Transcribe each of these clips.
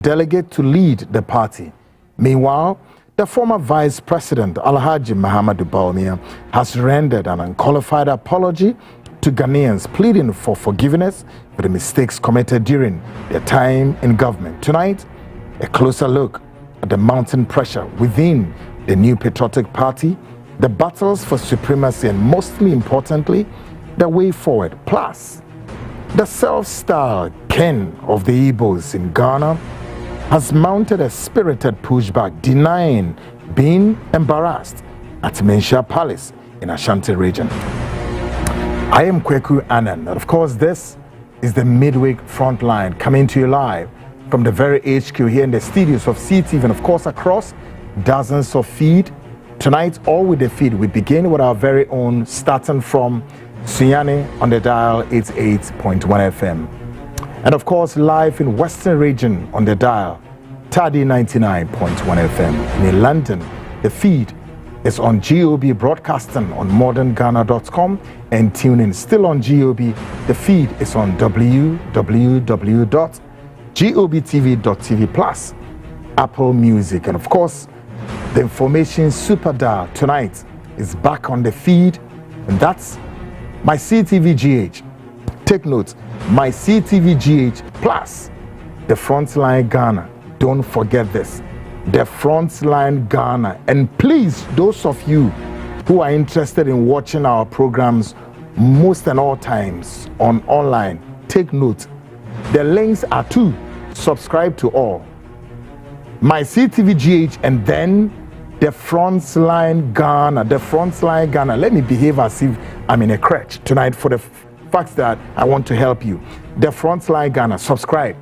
delegate to lead the party. Meanwhile, the former Vice President Alhaji Muhammadu Bawumia has rendered an unqualified apology to Ghanaians, pleading for forgiveness for the mistakes committed during their time in government. Tonight, a closer look at the mounting pressure within the new Patriotic Party, the battles for supremacy, and mostly importantly, the way forward. Plus, the self-styled king of the Igbos in Ghana has mounted a spirited pushback, denying being embarrassed at Mensha Palace in Ashanti region. I am Kweku Annan, and of course this is the midweek frontline coming to you live from the very HQ here in the studios of CTV, and of course across dozens of feed. Tonight, all with the feed, we begin with our very own, starting from Sunyani on the dial 88.1 FM. And of course, live in Western region on the dial, Tadi 99.1 FM. In London, the feed is on GOB Broadcasting on modernghana.com and tuning. Still on GOB, the feed is on www.gobtv.tv plus Apple Music. And of course, the information super dial tonight is back on the feed, and that's my CTVGH. Take note, my CTVGH plus the Frontline Ghana. Don't forget this, the Frontline Ghana. And please, those of you who are interested in watching our programs most and all times on online, take note, the links are to subscribe to all, my CTVGH, and then the Frontline Ghana. The Frontline Ghana. Let me behave as if I'm in a crutch tonight for the fact that I want to help you. The Frontline Ghana. Subscribe.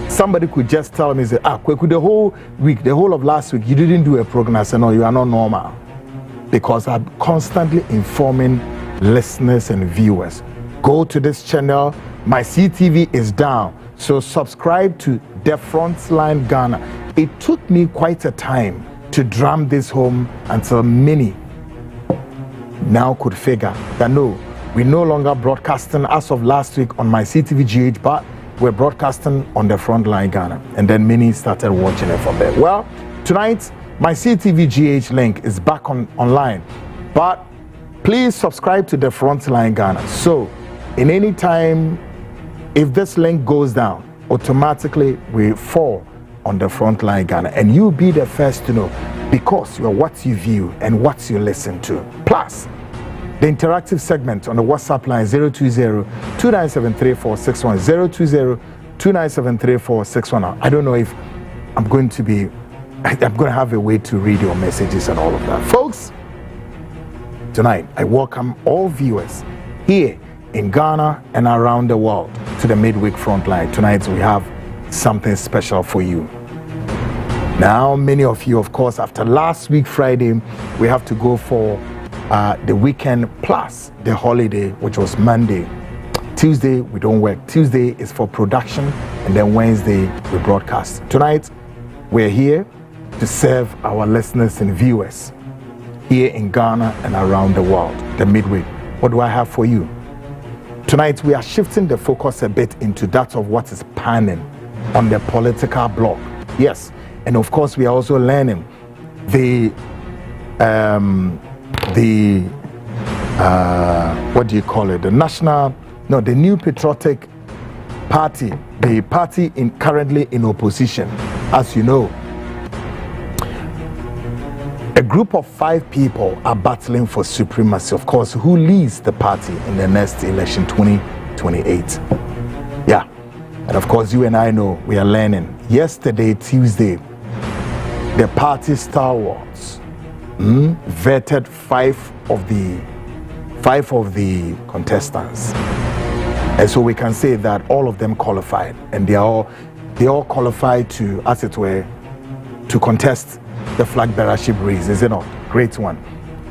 Somebody could just tell me, say, Kweku, the whole week, the whole of last week, you didn't do a program. I said, no, you are not normal. Because I'm constantly informing listeners and viewers. Go to this channel. My CTV is down. So subscribe to the Frontline Ghana. It took me quite a time to drum this home until many now could figure that no, we're no longer broadcasting as of last week on my CTVGH, but we're broadcasting on the Frontline Ghana. And then many started watching it from there. Well, tonight, my CTVGH link is back online, but please subscribe to the Frontline Ghana. So, in any time, if this link goes down, automatically we fall on the Frontline Ghana, and you'll be the first to know, because you're what you view and what you listen to. Plus, the interactive segment on the WhatsApp line 020-2973-461, 020-2973-461. I don't know if I'm going to have a way to read your messages and all of that. Folks, tonight I welcome all viewers here in Ghana and around the world to the midweek frontline. Tonight we have something special for you. Now, many of you, of course, after last week Friday, we have to go for the weekend plus the holiday, which was Monday. Tuesday, we don't work. Tuesday is for production, and then Wednesday, we broadcast. Tonight, we're here to serve our listeners and viewers here in Ghana and around the world, the midweek. What do I have for you? Tonight, we are shifting the focus a bit into that of what is panning on the political block. Yes, and of course, we are also learning the what do you call it? The new Patriotic Party, the party currently in opposition. As you know, a group of 5 people are battling for supremacy. Of course, who leads the party in the next election 2028? Yeah. And of course, you and I know we are learning. Yesterday, Tuesday, the party stalwarts vetted 5 of the contestants. And so we can say that all of them qualified, and they all qualified to, as it were, to contest the flag bearership race. Is it not? Great one.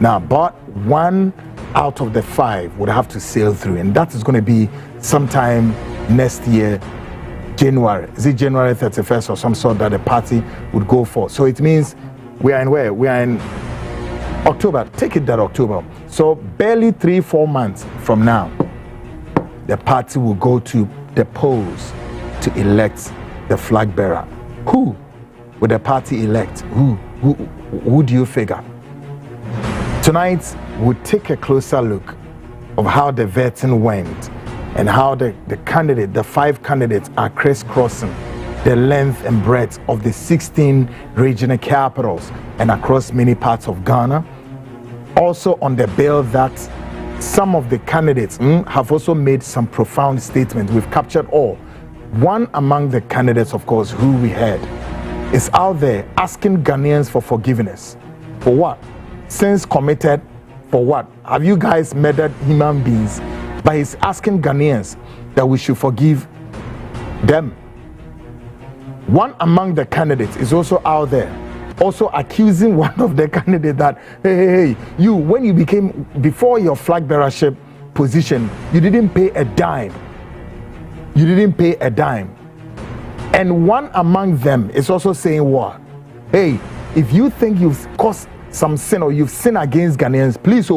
Now, but 1 out of the 5 would have to sail through, and that is going to be sometime next year, January. Is it January 31st or some sort that the party would go for? So it means we are in where? We are in October. Take it that October. So barely 3-4 months from now, the party will go to the polls to elect the flag bearer. Who would the party elect? Who do you figure? Tonight, we'll take a closer look of how the vetting went and how the 5 candidates are crisscrossing the length and breadth of the 16 regional capitals and across many parts of Ghana. Also on the bill that some of the candidates have also made some profound statements. We've captured all. One among the candidates, of course, who we heard, is out there asking Ghanaians for forgiveness. For what? Sins committed. For what? Have you guys murdered human beings? But he's asking Ghanaians that we should forgive them. One among the candidates is also out there, also accusing one of the candidates that, hey, you, when you became, before your flag bearership position, you didn't pay a dime. You didn't pay a dime. And one among them is also saying what? Hey, if you think you've caused some sin or you've sinned against Ghanaians, please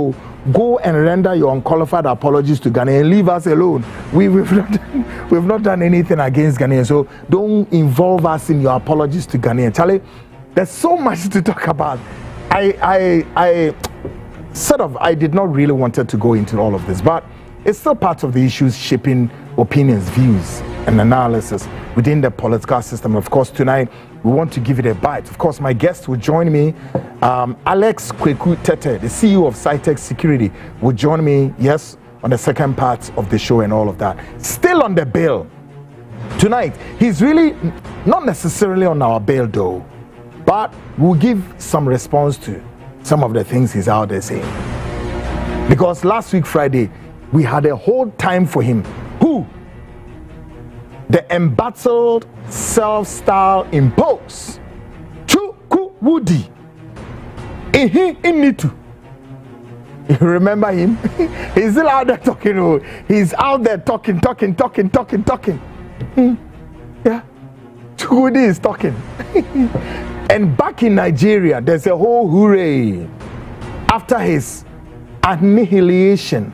go and render your unqualified apologies to Ghana and leave us alone. We've not done anything against Ghanaians, so don't involve us in your apologies to Ghanaians. Charlie, there's so much to talk about. I did not really wanted to go into all of this, but it's still part of the issues shaping opinions, views, and analysis within the political system. Of course, tonight we want to give it a bite. Of course, my guest will join me. Alex Kweku Tete, the CEO of Cytec Security, will join me, yes, on the second part of the show and all of that. Still on the bill. Tonight, he's really not necessarily on our bail though, but we'll give some response to some of the things he's out there saying. Because last week, Friday, we had a whole time for him. Who? The embattled self-style impose. Chukwudi. Initu. You remember him? He's still out there talking. He's out there talking. Yeah. Chukwudi is talking. And back in Nigeria, there's a whole hooray after his annihilation,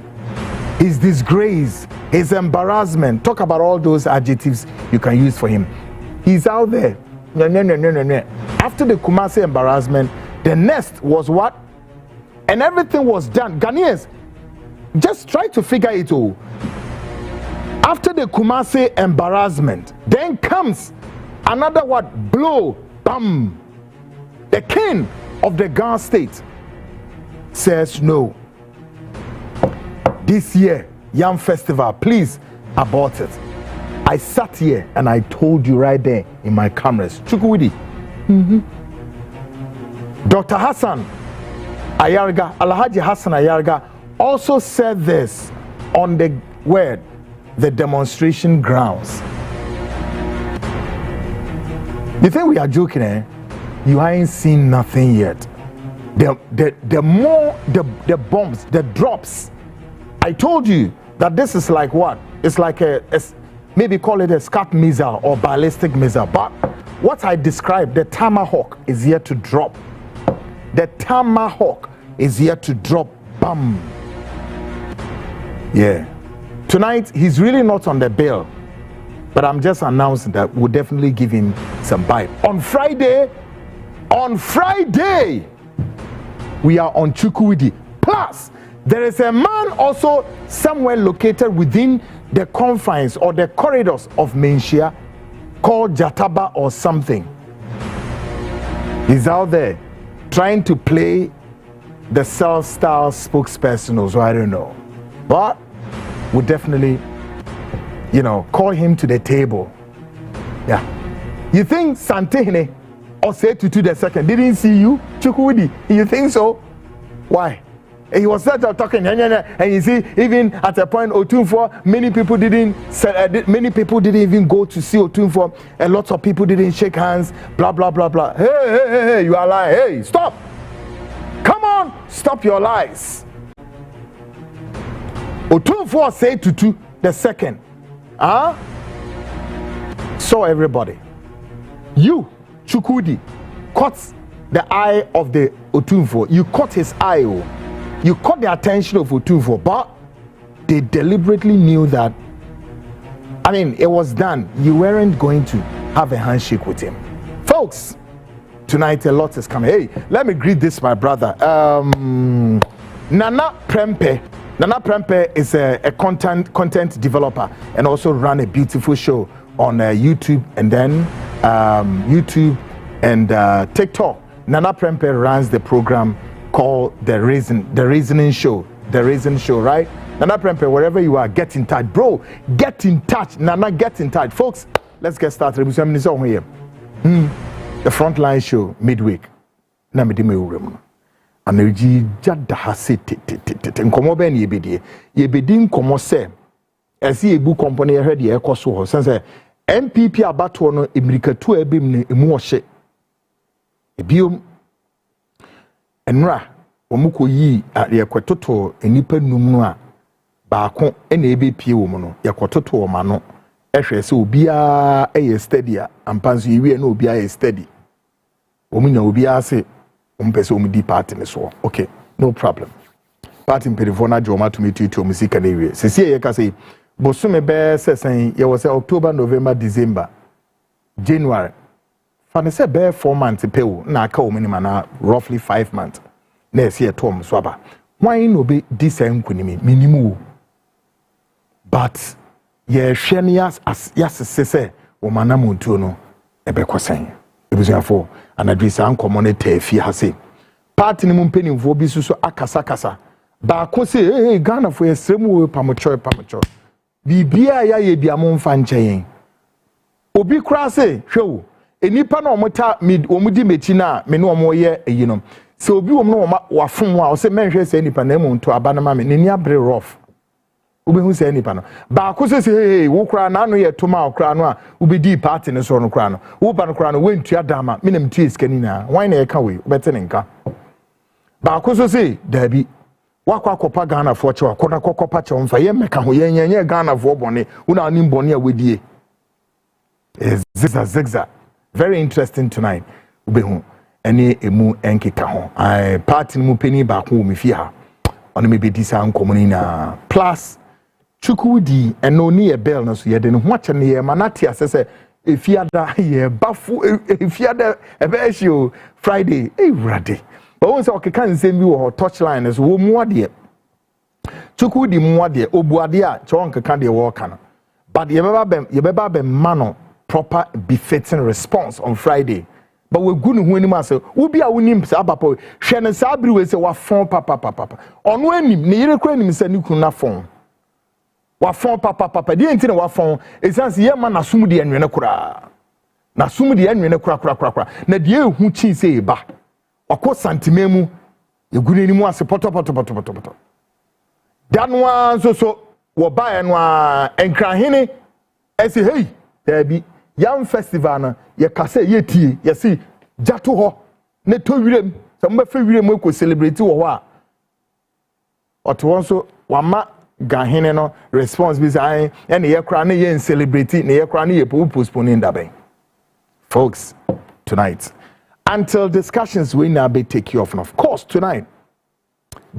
his disgrace, his embarrassment. Talk about all those adjectives you can use for him. He's out there. No. After the Kumasi embarrassment, the next was what? And everything was done. Ghanaians, just try to figure it all. After the Kumasi embarrassment, then comes another what? Blow. Bam. The king of the Ghana state says no. This year, Yam Festival, please abort it. I sat here and I told you right there in my cameras, Chukwudi. Dr. Hassan Ayarga, Alhaji Hassan Ayarga, also said this on the demonstration grounds. You think we are joking, eh? You ain't seen nothing yet. The more the bombs, the drops. I told you that this is like what? It's like maybe call it a Scud missile or ballistic missile. But what I described, the Tomahawk is here to drop. The Tomahawk is here to drop. Bam. Yeah. Tonight, he's really not on the bill. But I'm just announcing that we'll definitely give him some bite. On Friday, we are on Chukwudi. Plus, there is a man also somewhere located within the confines or the corridors of Menchia called Jataba or something. He's out there trying to play the self-style spokesperson, so I don't know. But we'll definitely, call him to the table. Yeah. You think Santehene or say Tutu the second didn't see you, Chukwudi? You think so? Why? He was there talking, and you see, even at a point, Otunfo, many people didn't even go to see Otunfo. A lot of people didn't shake hands. Blah blah blah blah. Hey, you are lying. Hey, stop! Come on, stop your lies. Otunfo say Tutu the second. Saw everybody. You, Chukwudi, caught the eye of the Otunfo. You caught his eye. You caught the attention of Otunfo, but they deliberately knew that, it was done. You weren't going to have a handshake with him. Folks, tonight a lot is coming. Hey, let me greet this my brother. Nana Prempe. Nana Prempe is a content developer and also run a beautiful show on YouTube and then YouTube and TikTok. Nana Prempe runs the program called The Reasoning Show, right? Nana Prempe, wherever you are, get in touch, bro. Get in touch, Nana. Get in touch, folks. Let's get started. The Frontline Show midweek. Na me di me urem. Anerji jada hase nkomo be na yebedi nkomo se ese Igbo company ehwe de ekoso ho sense MPP abato no emirikatu abem ne emu ohye ebiom enra omuko yi yekototo enipa num no a baako ena ebepie wo mu no yekototo o ma no ehwe se obia eye steady a ampanso yiwe na obia eye steady omunya obia se umpese umdi party ne so okay no problem party perifona joma to meet you to musika na ewie sesi ye ka say bosume be sesen ye was October November December January fa se be 4 months pewo na aka o minimum na roughly 5 months na ese tom so aba why no be this enkunimi minimum but ye hwenias as sese o manam ntuo no ebe kosen ebusuafo anadrisa ankomo tefi hase party ni mumpenimfo bi so akasa ba ko se Ghana fo esremu pamocho bibia ya ye bia momfa nchen obi kura se hwewo enipa na omota omudi mechi na me no omoye eyinom se obi wom no wafom a o se menhwe se enipa na emu nto abanama me ni abre rough obi hu se enipa no ba ko se wo kura na no ye toma okura no a ubedi party ne so no kura no wo ba no kura no wentua dama me nam tie skani na wan na ye ka we obete ne nka ba ko se dabi wakwa kopa Ghana fo che wakona kokopa che mfa ye meka ho ye nyenye Ghana fo bone una anim bone a wedie zigza very interesting tonight ubehu ene emu enkeka ho I party mu peni ba ko mi fi ha ono me bedi sa nkomuni na plus chukwudi eno ni e bell no so ye de ne ho ache ne ye manati asese efiada ye bafu efiada ebehio Friday rade but once o keka nsem bi wo touchline so wo muade chukwudi muade obuade a chon keka de wo kana but ye beba be mano proper befitting response on Friday but we gunu hu anim ase wo bia wonim sa abapo hwe ne sa abri we se wa fon papa ono anim ne yire kra anim se ne kun na fon wa fon papa de enti ne wa fon esanse ye ma na sum de anwene kura na sum de anwene kura na de ehu chi se eba wako santimemu ye gunu anim ase poto danwa so wo ba enwa enkrahene ese hey dabi yam festival na ye kase ye tie ye si jato ho ne to wirem so mba fe wirem e ko celebrate wo ho a oto won so wama gahene no response bi say e ne ye kra ne ye celebrate ne ye kra ne ye postpone ndaben folks tonight until discussions we now be take you off and of course tonight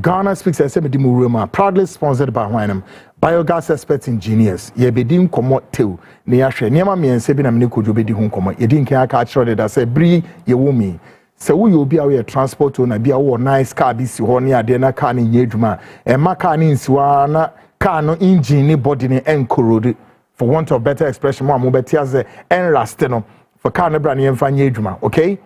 Ghana Speaks SMD Muruma, proudly sponsored by Wynam, biogas expert engineers. Ye bedin komo tew, ne yahwe niema me ensebi na me kojo bedi hu komo. Ye din kan aka chro da say bri ye wumi. Se wo ye obi a we transport na bia wo nice car bi si ho ne ade na car ne ye adwuma. E ma car ne nsiwa na car no engine ne body ne enkorode. For want of better expression mo beti aze enraste no. For car ne bra ne emfa nye adwuma, okay?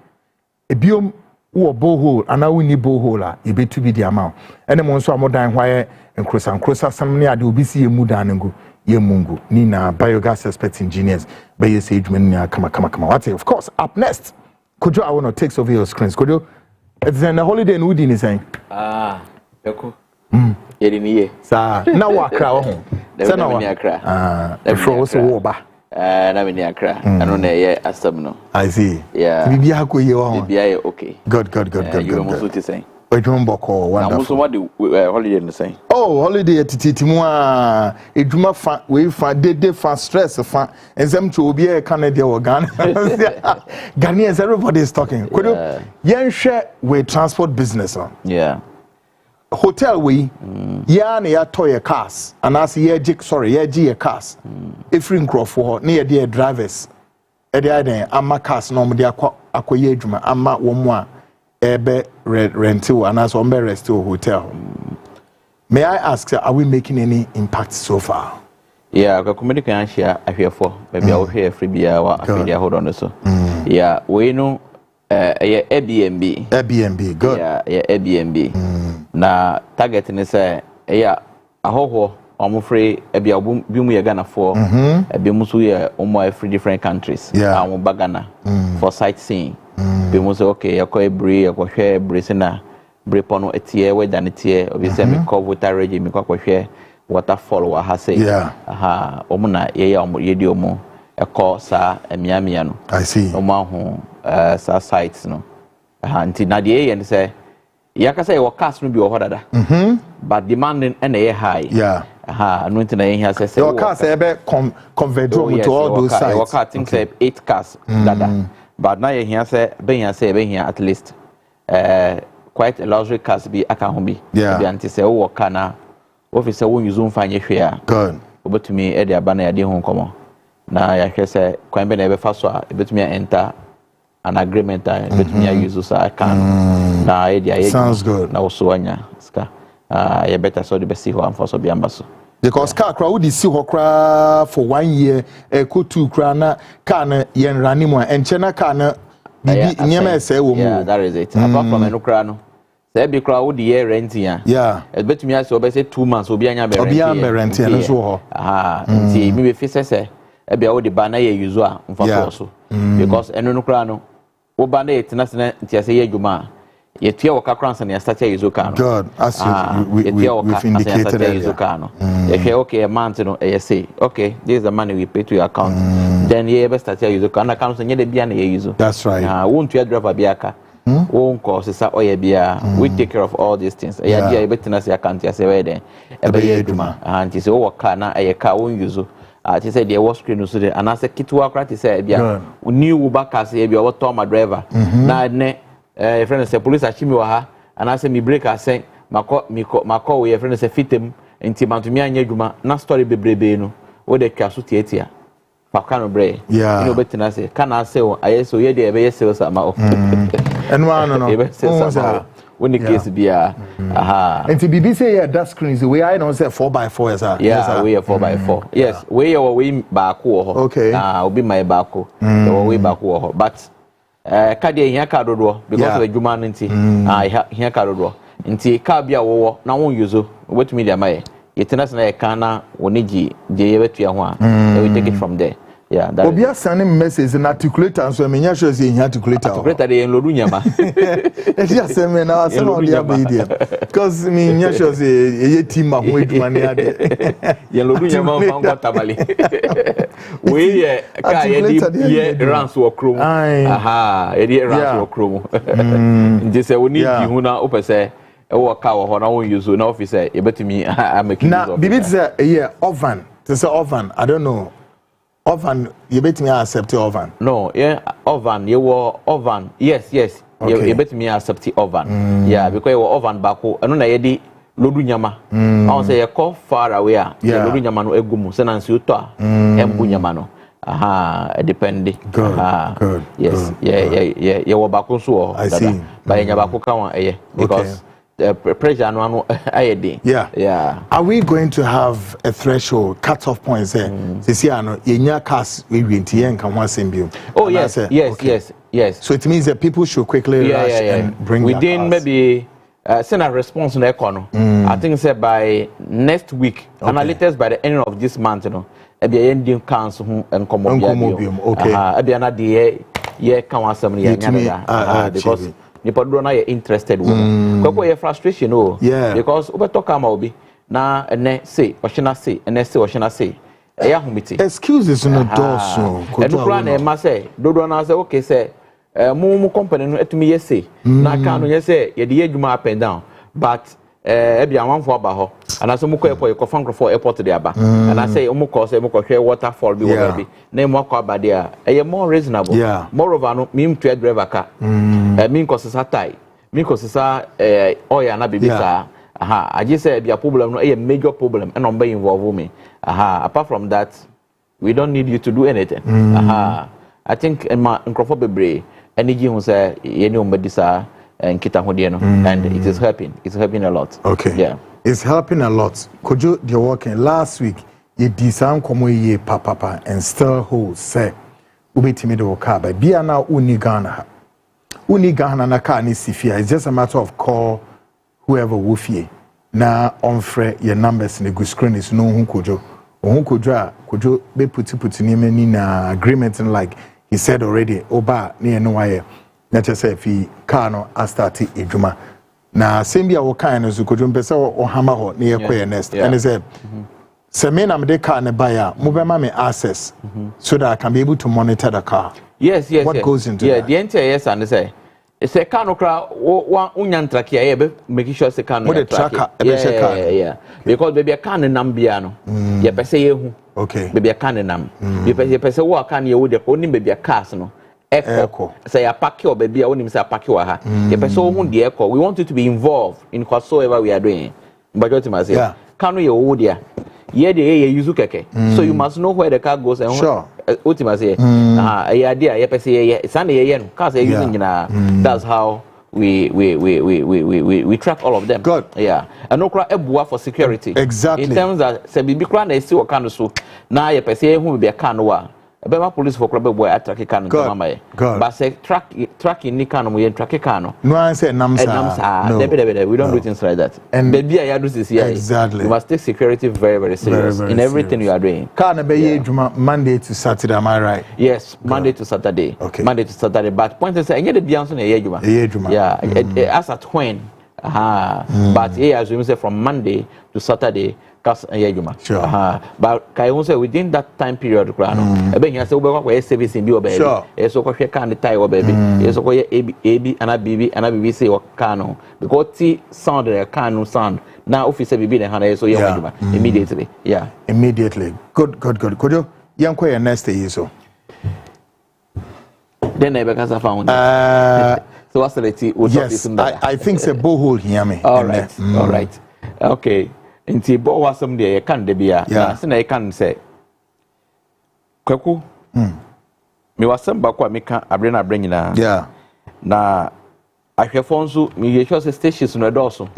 Ebiom wo borehole ana woni borehole a ebetu bi di ama ene mo nso amodan hwaye nkrosa sam ne ade obi si emu dan ngo ye mungu ni na biogas expert engineers by ye say adwuma ni kama what of course up next Kojo I want to take over your screens Kojo it's a holiday in Woody ni saying Beko ye di ni ye sa na wa akra wo ho se na wa akra efro so wo ba na me ni akra ano na ye asam no I see yeah bibia ha ko ye wo bibia ye okay good you must to say Ejumbo ko wonderful. What the holiday in the same? Oh, holiday titi mu a ejuma fa we fa de fa stress fa enzem to obi e Canada or Ghana. Ghanaians everybody is talking. Could you yen share we transport business on? Yeah. Hotel we ya na ya toy cars and as ye jik sorry ye gi cars. Efri nkrofo ho na ye de drivers. ede ama cars no mo de akoye adwuma ama wo mo a ebe rental and as ombe rest hotel. May I ask, are we making any impact so far? Yeah, the community can share I hear for maybe I'll hear free beer or I hold on so. Yeah, we know Airbnb. Airbnb, good. Yeah, Airbnb. Na target ni say yeah, ahoho I'm afraid ebi abumu ye Ghana for ebi musu ye omo free different countries. Yeah. I'm Ghana for sightseeing. Be musu okay, yako ebri, yako share ebri sina bre pono etie we dan etie obi say me call water regi me kwa share waterfall wa ha say. Yeah. Aha, omo na ye omo ye di omo eko sa emiamia no. I see. Omo ho sa sites no. Aha, nti na de ye say yaka say your cast no be over dada. But demanding and high. Yeah. Aha, no nti na ye say your cars ebe convert to all those sites. Your car think say 8 cars dada. But now you hear say be here at least quite a luxury cars be aka ho bi. Yeah. Be anti say wo car na officer won use mfanye hwe a. Good. Obetumi e de aba na ya de ho nkomo. Na ya hwe say kwan be na ebe fa so a ebetumi enter an agreement a ebetumi use so aka no. Na e de sounds good. Na wo so anya ska. You better so the best see ho am for so be ambaso. Because car crowd is see hokra for 1 year ko 2 kra na car na yen ranimu enchena car na bibi nyema ese wo mu. Yeah, that is it. Apart from enukra no. Say be crowd the year renting ya. Yeah. Ebetumi ase obe say 2 months obi anya be renting. Obi anya renting no so ho. Aha, nti mi be fi say e be wo de ba na ye use a mfa so. Because enukra no wo ba na ye tenasena nti ase ye adwuma ye tia waka kransa na start use car no. God, as we've indicated earlier. If you okay a month no say okay, this is the money we pay to your account. Then you ever start use car na account so nye de bia na ye use. That's right. Won't you driver biaka. Won't cause sa oye bia. We take care of all these things. Ya dia e betina say account ya say we den. E be ye adwuma. Anti say wo car na e car won use. Ti say the wash screen so there and I say kitwa kra ti say bia. New Uber car say bia wo to my driver. Na ne friend say police achimi wa ha and I say me break asem mako we friend say fitem enti mantumi anya adwuma na story bebrebe no wo de twa so tietia papa no bre you know betina say kana say o ayeso ye de ebe sales ama o no when the case bia aha enti bibi say yeah that screen is we I know say 4x4 is yeah we 4x4 yes we ba ko ho okay obi my ba ko we ba ko ho but kade hia ka dodo because of adwuma no nti hia ka dodo nti ka bia wo na won use what media mai yetenase na ka na wonigi je ye betua ho a we take it from there. Yeah, that obi sending message in articulator so me nya sure say in articulator dey enlodu nyama e dia send na say no dia be there because me nya sure say ye team ma ho adwuma ne ade enlodu nyama on kwa tabali we ye ka ye rans wo krom aha ye di rans wo krom nje say woni di hu na opese e wo ka wo ho na won use na officer e betimi ameki na bibi say oven to say oven I don't know. Oven, you bet me accept oven. No, yeah, oven. You were oven. Yes. Okay. You bet me accept oven. Yeah, because you were oven back home. I know na yedi lodu nyama. I say you call far away. Yeah. Lodu nyama no egumu. Say nansi uto. Embu nyama no. Aha, depending. Good. Yes. Yeah. You were back home so. I see. But you back home because. Pressure no ayedi. Yeah. Are we going to have a threshold cut-off point there? Sisi ano yenya cars we nti yen kan ho asembio. Oh yes. So it means that people should quickly rush and bring within maybe send a response na ekono. I think say by next week and latest by the end of this month no. Ebi ending council ho enkomo bia. Okay. Ebi na de ye kan asem ne nya because nipa do na ye interested wo kwako ye frustration because we talk am obi na ene say oshina say ene say oshina say e ya humiti excuses no do so enu kra na e ma say do na say okay say mu company no etumi ye say na ka no ye say ye de adwuma up and down but e bia wanfo aba ho ana so mu ko airport ko fan for airport de aba ana say mu ko say mu ko hwe waterfall bi wo bi na mu ko aba de a e more reasonable moreover no me to driver car me ko sisa tai me ko sisa oya na bibi sa aha aje say bia problem no e major problem and on be involve me aha apart from that we don't need you to do anything aha I think ma nkrofo bebre energy hu say ye ne omadi sa nkita ho de no and it is helping a lot. Okay. Yeah. It's helping a lot. Kojo they working last week you design komo ye papa and still hold say ubetimi de work ba bia na uni Ghana na car ni sifia. It's just a matter of call whoever wofie na onfre your numbers in the good screen is no hu kojo be puti ni na agreement and like he said already oba ne no waye na chese fi car no a start edwuma na sembia wo kan no so kojo mpese o hama ho ne yekoye next and he said me na me de car ne buy a mo be ma me access so that I can be able to monitor the car. Yes. What goes into that? The entire yes and say it's a car no cra unyan track here be make sure say car no track. Yeah. Because baby car ne nam bia no ye pese ye hu. Okay. Baby car ne nam. Ye pese wo car ne wo de ko ni baby cars no. Echo. Say a pack or baby, I want him say a pack you ha. The person who the echo. We want you to be involved in whatsoever we are doing. But what you must say, can we hold there? Yeah, the use keke. So you must know where the car goes and sure. What you must say. Idea. Yeah, person yeah. Sunday yeah. Cars are using that's how we track all of them. Good. Yeah. And no cry ebua for security. Exactly. In terms that say bibi cry na esi o kan so. Na yeah person who be a can wa. Bema police for club boy attack can mama but say tracking ni can we track can no answer namsa no. We don't do things like that and baby I do this here exactly. You must take security very serious in everything you are doing. Can be Monday to Saturday, am I right? Yes, Monday to Saturday. Okay. Monday to Saturday, but point is say the Beyonce yeah as at when but as we say from Monday to Saturday sure. But kai won say within that time period e be here say we go service in bi obaby e so ko hwe kan the tie obaby e so ko ye ab ana bb say o kan because ti sound the kan sound now officer bb the hand so ye waduma immediately immediately good could you yanko your next day so then I because I found so what's the yes I think it's a borehole here me all right okay nti bo wasam de kan de bia na se na kan se kwaku me wasam ba kwa me kan abre na abre nyina na ahwefo nso me ye sure stations no doso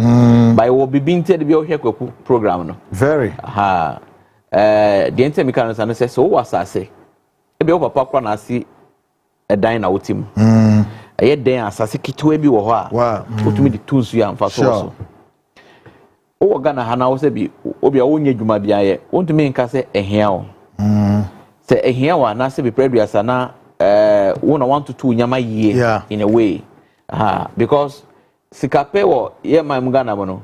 by wo bibi nte de bia ohwe kwaku program no very de nte me kan se no se so wasase e bia papa kwa na asi edan na wotim aye den asase kitwe bi wo ho a otumi de tools you am fa so o Ghana hana wo se bi obi a wonye dwuma bia ye wontumi nka se ehia wo se ehia wa na se bi preduasa na wona want to two nyama yie in a way because sikape wo ye mam Ghana mo no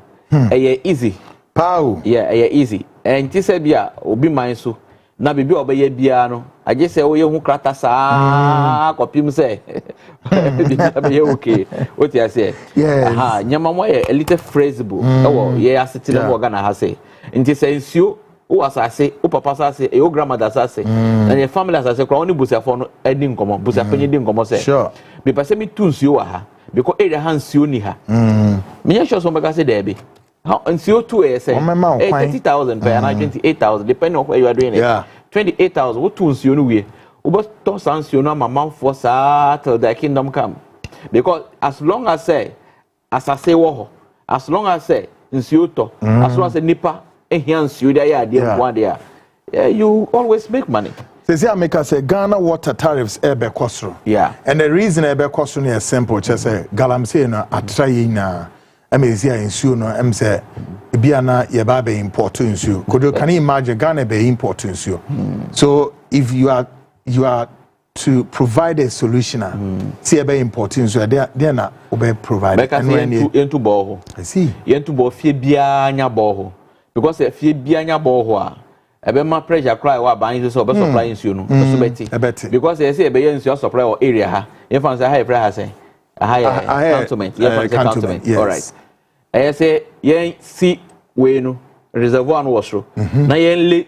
easy pow easy and ti se bia obi man so na bibi obeye bia no age se wo ye hu krata saa kopim se be okay what you say nyama mo ye a little phraseable ye aseti na Ghana ha say nti se nsuo o asase o papa asase e o grandmother asase na ye family asase kwa oni busiafo no edi nkomo busiafo di nkomo se sure be pese mi tu nsuo wa ha because area ha nsuo ni ha me ye sure so mbeka se there be how nsuo tu e say 30,000 per and 28,000 depending on where you are doing it 28,000 what tu nsuo no we Ubo to sansio no mama for sa till the kingdom come because as long as say asase wo ho as long as say nsuo to as long as nipa ehia nsuo dia ya dia kwa dia you always make money. Say America say Ghana water tariffs ebe kosro and the reason ebe kosro is simple just say galamsey no atray na amezia nsuo no say bia na ye ba be import nsuo could can you imagine Ghana be import nsuo so if you are to provide a solution see a very important so there na obe provide and into boho I see into bo fie bia nya boho because fie bia nya boho a ebe ma pressure cry wa ban so obe supply nsuo no so beti because they say ebe nsuo supply or area ha if answer high price say high cantonment cantonment all right I say yen see we no reservoir no was na yen le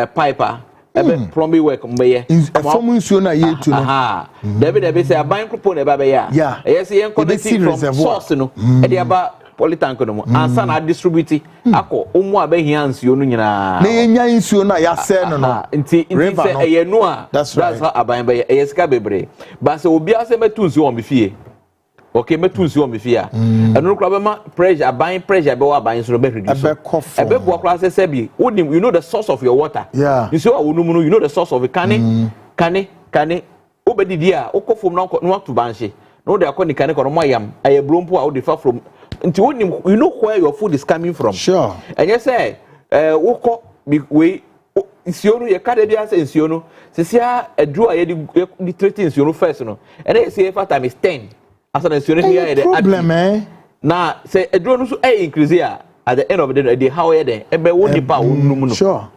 pipe ebe plumber work mbeye from nsuo na ye tu no David say aban kropo na eba be ya say yen connect from source no e dey aba polytank no mo ansa na distribute akọ omu abehia nsuo no nyina na yenya nsuo na ya se no nti se eyenu a that's how aban be eyesika bebre ba se obi ase metu nsuo o mefie okay metu nsuo o mefie a enu kura be ma pressure aban pressure be wa aban so be reduce ebe bo kura se bi wonim you know the source of your water nsuo a wonum no you know the source of it kane obedidi a okofom na no to banhye no dey akọ nikane kono moyam aye brompo a wo differ from nti wonim you know where your food is coming from sure and you say wokọ we nsuo no ye ka de bia say nsuo no sesia aduru a ye di treating nsuo no first no and they say for time is 10 asa na nsuo no here the problem na say aduru no so increase here at the end of the day they how ye den ebe wo nipa wo num no sure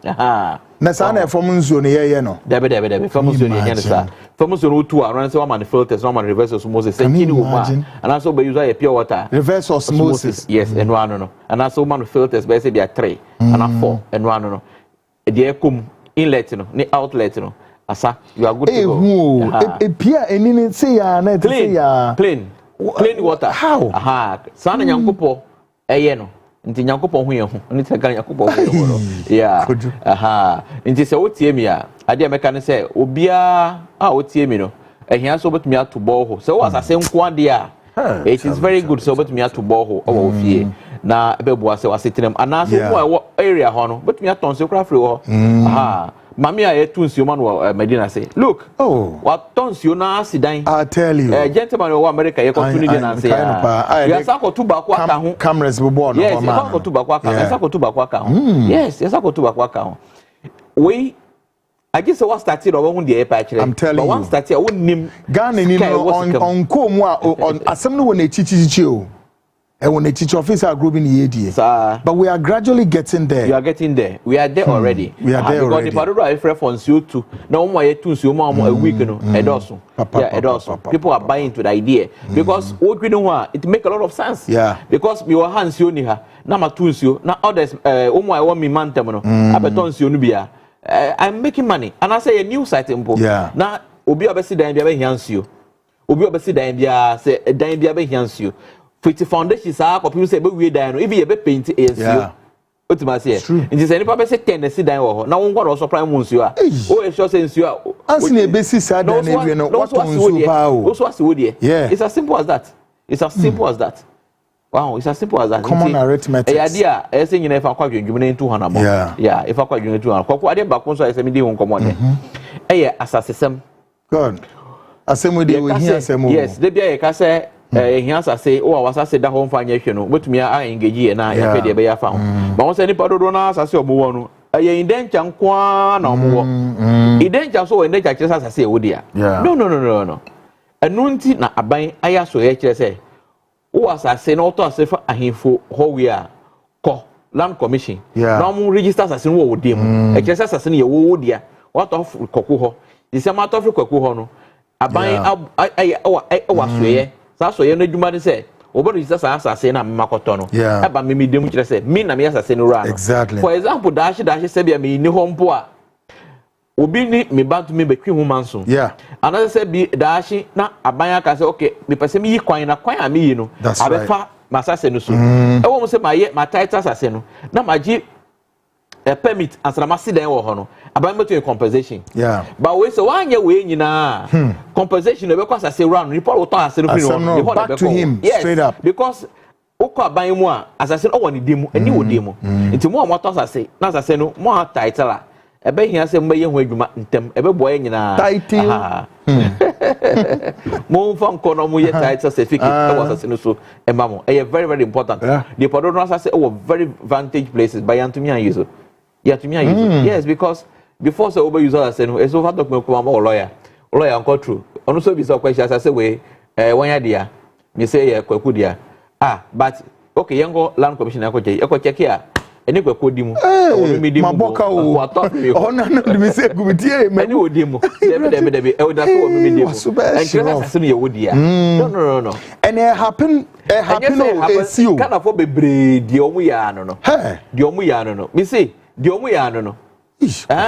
na sa na form nsuo no ye no debe form nsuo no ye no sa form nsuo no tu around say one man filters one man reverse osmosis say kini wo ma and also be use pure water reverse osmosis yes and one no and also man filters be say there 3 and 4 and one no e come inlet no ni outlet no asa you are good to go pia enini say ya na say ya clean water how sa na nyankopɔ eye no nti nyankopɔ ho ye ho ni teka nyankopɔ ho ye ho yeah nti se wotie mi a ade meka ne se obia a wotie mi no ehia so betumi ato ball ho se wo asase nko ade a it is very good so betumi ato ball ho o fie na ebeboa se wasetenem ana so wo area ho no betumi aton se kra free ho mami a yetu nsioma no Medina say look what tonsio na asidan I tell you gentleman of America ye continue dey na say ya sakotu bakwa ka ho cameras be born yes sakotu bakwa ka sakotu bakwa ka ho yes sakotu bakwa ka ho we I guess what started over when the air patch I'm telling you but one started won nim Ghana ni on komu on asem no won echichichi o e won echichi officer group in yedie but we are gradually getting there. You are getting there. We are there already. We are there already. Because the Patriotic is referred from CO2 now one year 2 so more a week no edoso people are buying to the idea because what we know it make a lot of sense because we were hands you ni ha na matunsuo na others omo I want me mantem no abetonsuo no bia I'm making money and I say a new site impo na obi obesi dan bia be hiansuo obi obesi dan bia say dan bia be hiansuo fiti foundation sa ko people say be we dan no if you be paint ensuo otima say nti say nipa be say 10 si dan wo ho na won kwado so prime nsuo a o e sure say nsuo a ansi na be si sa dan na bi no what nsuo pa o so asi wo de it's as simple as that it's as simple as that. Wow, it's as simple as that. Common arithmetic. Idea, I say you know if I quite you in 200 more. Yeah, if I quite you in 200. Kwa ade ba kon so I say me dey won common there. Asasesem. God. Asem we dey we hear asem. Yes, dey bia ye ka say ehia asase o awasase da ho mfa nya hwe no. Betumi a engage na ya pe dey be ya fa ho. Ba won say ni padodo na asase obo wo no. Aye indencha nko na omo wo. Indencha so we indencha kire asase e wo dia. No. Enu nti na aban aya so ye kire say was I say no to say for ahimfo ho we are ko land commission na mo register assassin wo dem e kire assassin ye wo dia what of koku ho the same out of koku ho no aban wa so ye sa so ye no adwuma de say obo register assassin na makoto no e ba me dem kire say me na me assassin no ra for example dash say bia me ni ho mpo a obi ni me ba to me betwi hu manso another say bi dashi na abanya ka say okay me pese me yi kwan na kwan a me yi no abefa masase no so e wo mo say ma title asase no na maji a permit answer ma si den wo ho no aban meto compensation but we say wanye we nyina compensation no be kwa asase run report wo to asase no free no back to him straight up because okọ aban mu a asase no wo ni demu eni wo demu nti mo mo to asase na asase no mo title a ebe hia se mbe ye ho adwuma ntem ebe boye nyina title mo fa nko no mo ye title certificate e was no so e ma mo e very very important the podo no say e very vantage places by antumi an use yes because before so over user say no e so fa document ko ma lawyer nko true ono so bi so question say we wan ya dia me say ye kwaku dia but okay yango land commission ko check here eni kwa kodi mu mi di mu maboka o ona no mi se gumitie eni odi mu debe e woda so mi di mu en kira sase no ye wodi a no and it happen o esio kana fo bebre di omu ya no di omu ya no mi say di omu ya no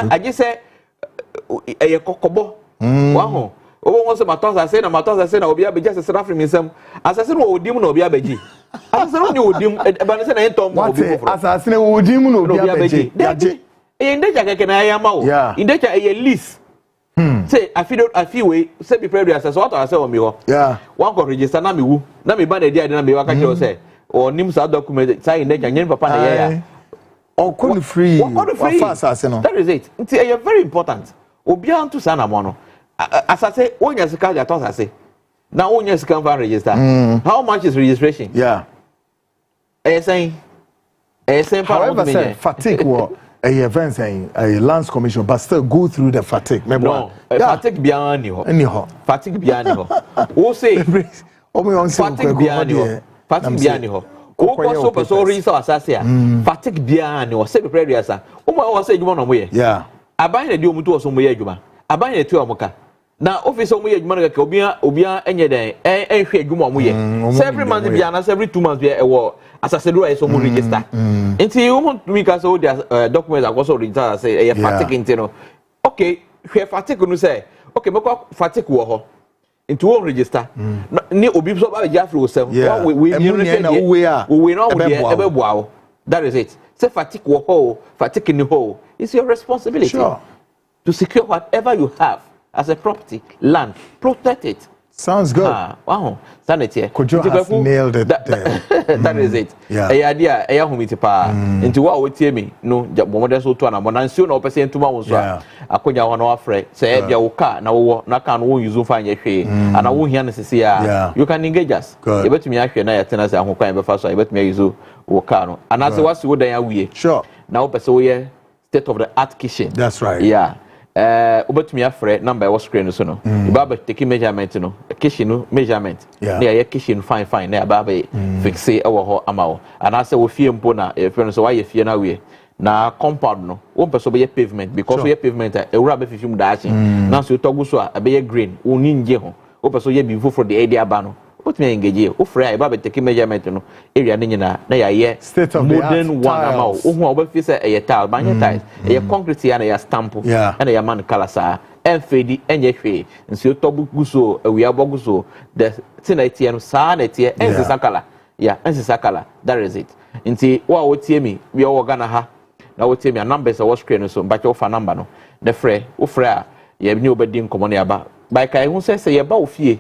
aje se eye kokobo wa ho obo won se matonsa se na obi abeji asese rafri mi nsam asese no odi mu na obi abeji Asase no dey odim e ba ne say na entom mo obi foforo. Asase ne odim no obi abeje. Yaje. E ndeja keke na ya ma o. Ndeja e list. Say I feel we say be prayer asase what I say o me ho. Yeah. One go register na me wu. Na me ba na dia na me wa ka je o say o nim sa document say ndeja nyen papa na ya. On come free. That is it. It's very important. Obi antu sa na mo no. Asase onya sika ja to asase. Now onya sika fan register. How much is registration? Yeah. Saying however say fatigue what a event saying a lands commission but still go through the fatigue. No, fatigue beyond you. Anyhow. Fatigue beyond you. Who say fatigue beyond you? Fatigue beyond you. Who so so reason asase fatigue beyond you. Say prayer asa. Who ma say you no mo ye? Yeah. Aban na di omutu oso mo ye adwuma. Aban na tu amuka. Na office omo ye adwuma na ka obia enye den enhwe adwuma omo ye. Every month bia na every 2 months bia e wo asase do e so mo register. Nti you me ka so the documents akoso register say e fatigue nti no. Okay, hwe fatigue no say okay meko fatigue wo ho. Nti wo register. Ni obi so ba ja free yourself. We no dey ebe boawo. That is it. Say fatigue wo ho, fatigue ni ho. It's your responsibility. Sure. To secure whatever you have as a property, land, protect it. Sounds good. Wow. Sanity. Kojo has nailed it there. That is it. Yeah. Idea, humiti pa. Into what we tell me, no, Momoda so to an amonancio no person to Mausra. Akonya one afraid. Say, Yawka, now, Nakan won't use fine your fee, and I won't hear necessary. You can engage us. You bet me actually, I attend and who before, I bet me use Wokano. And as what's what they are we. Sure. Now, Pesoye, state of the art kitchen. That's right. Yeah. Obetumi afre number was screen so no baba take measurement no kitchen no measurement na ya kitchen fine na baba fix e wo ho amawo ana se wo fie mpo na e friend so why ye fie na we na compound no wo person be pavement because we pavement e wura be fifim da achi na so togu so a be green wo ni nje ho wo person ye bi foforo de area ba no obetumi engage wo frɛ e baba take measurement no area ne nyina na ya ye modern one amawo wo ho oba fi se e tile ba nye tiles e concrete ya na ya stamp and ya man color sa enfedi enye hwe nso tobu guso awia boguso the tinaitie no sa na tie ensisa color ensisa color that is it nti wo tie mi we wo Ghana ha na wo tie mi numbers a wo screen so mba che wo fa number no the frɛ wo frɛ a ye ni obedi nkomo na ya ba by kai hu se ye ba wo fie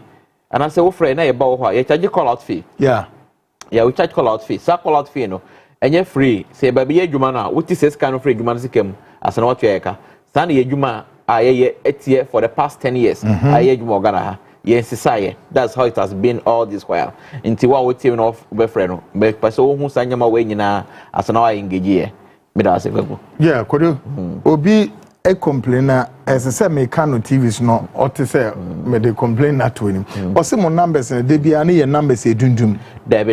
and I say wo frɛ na ye ba wo ho ye charge call out fee we charge call out fee sa call out fee no enye free say ba be adwuma na wo ti 6 kind of free adwuma sikam asana wo tweka sa na ye adwuma aye etie for the past 10 years aye adwuma Ghana ha yes say that's how it has been all this while until what we team of be friend no be person wo hu sanyama we nyina asana wa engage ye me da asefego kodo obi e complain na say me can TVs no or to say me dey complain na to him or say my numbers dey bia na your numbers e dundum debi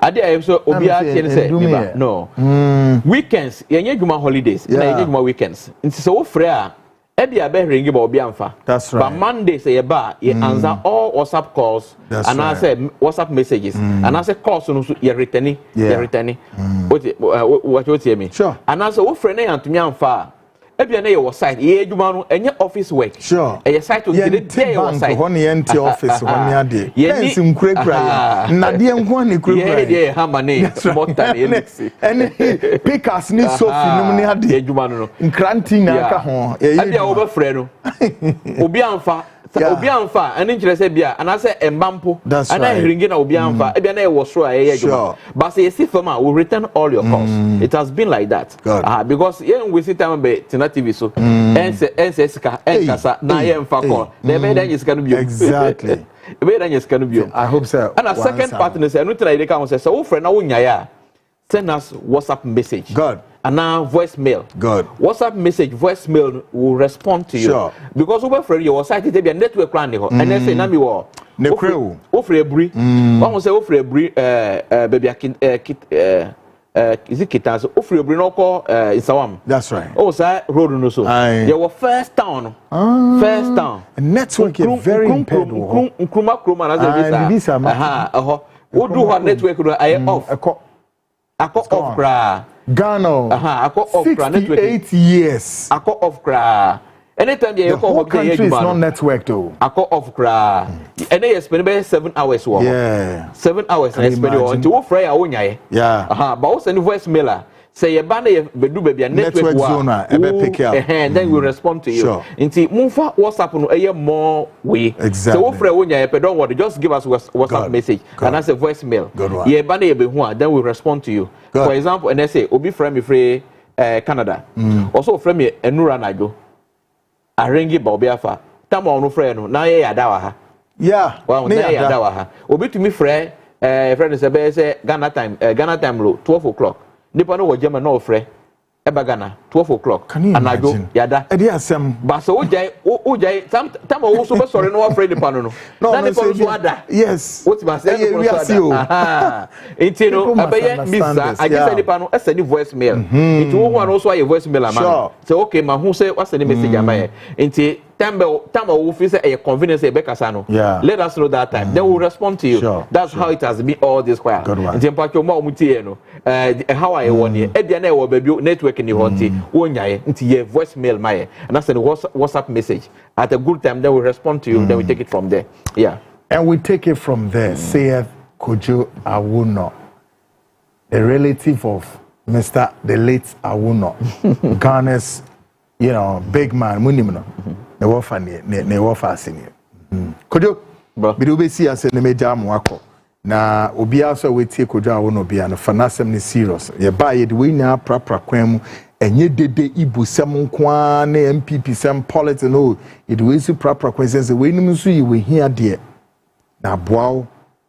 ade ayi so obi a tell say no weekends yenye dwuma holidays na yenye dwuma weekends nti so wo frɛ a e bia be ringi ba obi amfa but Monday say ye ba ye answer all WhatsApp calls and I say WhatsApp messages and I say calls no ye returning what you me sure and I say wo frɛ na yantumi amfa ebia na your site ye adwuma no enye office work sure e site to get there your site ho ne enti office ho ne ade yes nkura na de nko ne kura ye hammer ne motor ne nixi ene pickers ni sofi num ne ade adwuma no nkranti na ka ho ebia wo be frɛ no obi amfa ene nkire se bia ana se embampo ana hiringi na obi amfa ebia na ye wo so aye adwuma but say see firm will return all your costs it has been like that because we see time be tina TV so ense sika enkasa na ye mfa call na be dan sika no bio exactly be dan sika no bio I hope so and a second partner say no try dey can say so wo frɛ na wo nya ya send us WhatsApp message good and now voicemail. Good. WhatsApp message, voicemail will respond to you. Sure. Because over for your site it be a network plan and then say na me wo. Ne crew. Offer a bri. One say offer a bri baby is it kitans offer a bri no call Isawam. That's right. Oh say road no so. There were first town. First town. Network is very impaired. Nkruma as visa. Wo do what network no I off. Ako off kra. Ghana. Ako off kra network. 68 years. Ako off kra. anytime the whole country is not networked though. I call off cry. And they spend about 7 hours. Yeah. 7 hours and spend on to fry our own. Yeah. But also the voice mailer. Say a band do baby a network zone pick up. And then we respond to you. Sure. Inti move WhatsApp no a more way. Exactly. So fry when you don't worry, just give us WhatsApp message and that's a voicemail. Good one. Yeah, band then we respond to you. Good. For example, and they say Obi friend me free Canada. Also friend me Enura Najo. Arengi Bobiafa. Tama onu frɛ no na ye yada wa ha. Yeah. Well, na ye yada wa ha. Obi tumi frɛ friend say Ghana time lo 12 o'clock. Nipa no wo German no frɛ. Eba Ghana 12 o'clock. Anajo yada. E dey asem. Ba so ojai tam wo so be sori no frɛ nipa no no. Na nipa no so ada. Yes. What ba say no so ada. Aha. Enti no abeye misa agisa nipa no send voicemail. Enti wo ho no so aye voicemail ama. Say okay ma hu say what send message ama ye. Enti time we feel say a convenience e bekasa no. Let us know that time. Then we'll respond to you. Sure. That's how it has been all this while. Enti mpacho ma omutie no. How I won here. E dia na e wo baby network ni ho nti wo nyae nti ye voicemail ma ye. And that's the WhatsApp message. At a good time then we respond to you then we take it from there. Yeah. And we take it from there. Saith Kojo Awuno, a relative of Mr. the late Awuno, Ghana's, big man, Munimno. Ne wofa senior. Kojo, bidu be see as ne meja mwako. Na obi also we tie Kojo Awuno bia no fanasem ni serious. Ye ba ye de we nya prapra kwam enye dede Igbo sem nko na MPP sem politics no. Ye de we si prapra kwam sense we nim so yi we hia de. Na boaw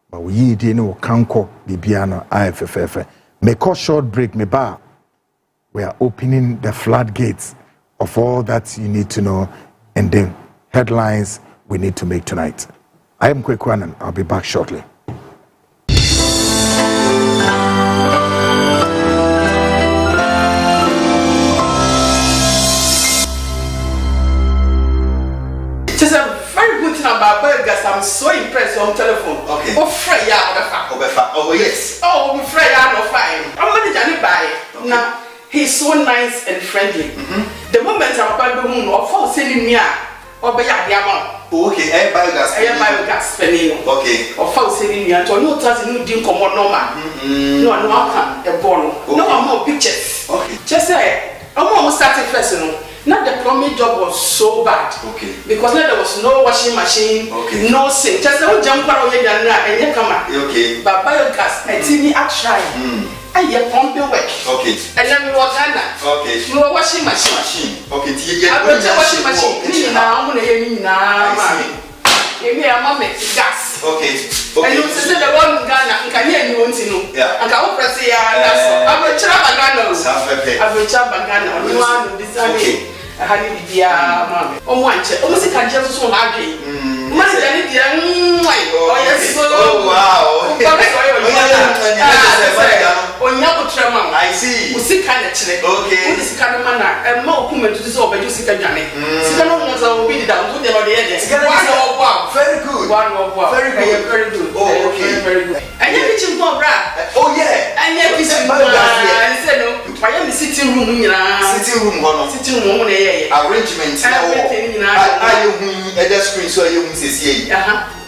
ba we yi de no kanko bibia no IFFF. Make a short break me ba. We are opening the floodgates of all that you need to know and the headlines we need to make tonight. I am Kwekwanan. I'll be back shortly. Just a very good thing about burgers. I'm so impressed on telephone. Okay. Oh, Freya, oh yes. Oh, Freya, no fine. I'm going to buy it. Now, he's so nice and friendly. The moment I'm about to move, or for sending me or by a okay, I biogas penny. Okay. Or for sending me until no does no deal come on normal. No, I a born. No more pictures. Okay. Just say, I'm almost starting first. Not the plumbing job was so bad. Okay. Because there was no washing machine, okay, no sink. Just don't jump around and you come out. Okay. But biogas, I think I try. I hear pumping work. Okay. And then we were Ghana. Okay. No washing machine. Okay. I got a washing machine. Now I'm going to hear now. Give me a moment. Gas. Okay. And you say the one Ghana, can hear you want to know. Yeah. And I will press here. I'm a Chabagano. I'm a Chabagano. You want this one? I had it here, mamma. Oh, one check. Oh, I just so happy. Must I need the oh, yes. Oh, wow. I see. We see kind of check. Okay. This kind of manner. And more women to this over you see can Johnny. Sikano was a bit down to the other. Wow. Very good. Wow. Very good. Very good. Oh, okay. Very good. And you're reaching for Brad. Oh, yeah. And you're reaching for Brad. I said, no, I am the sitting room. Sitting room. Arrangement. Everything. I at the screen so you see.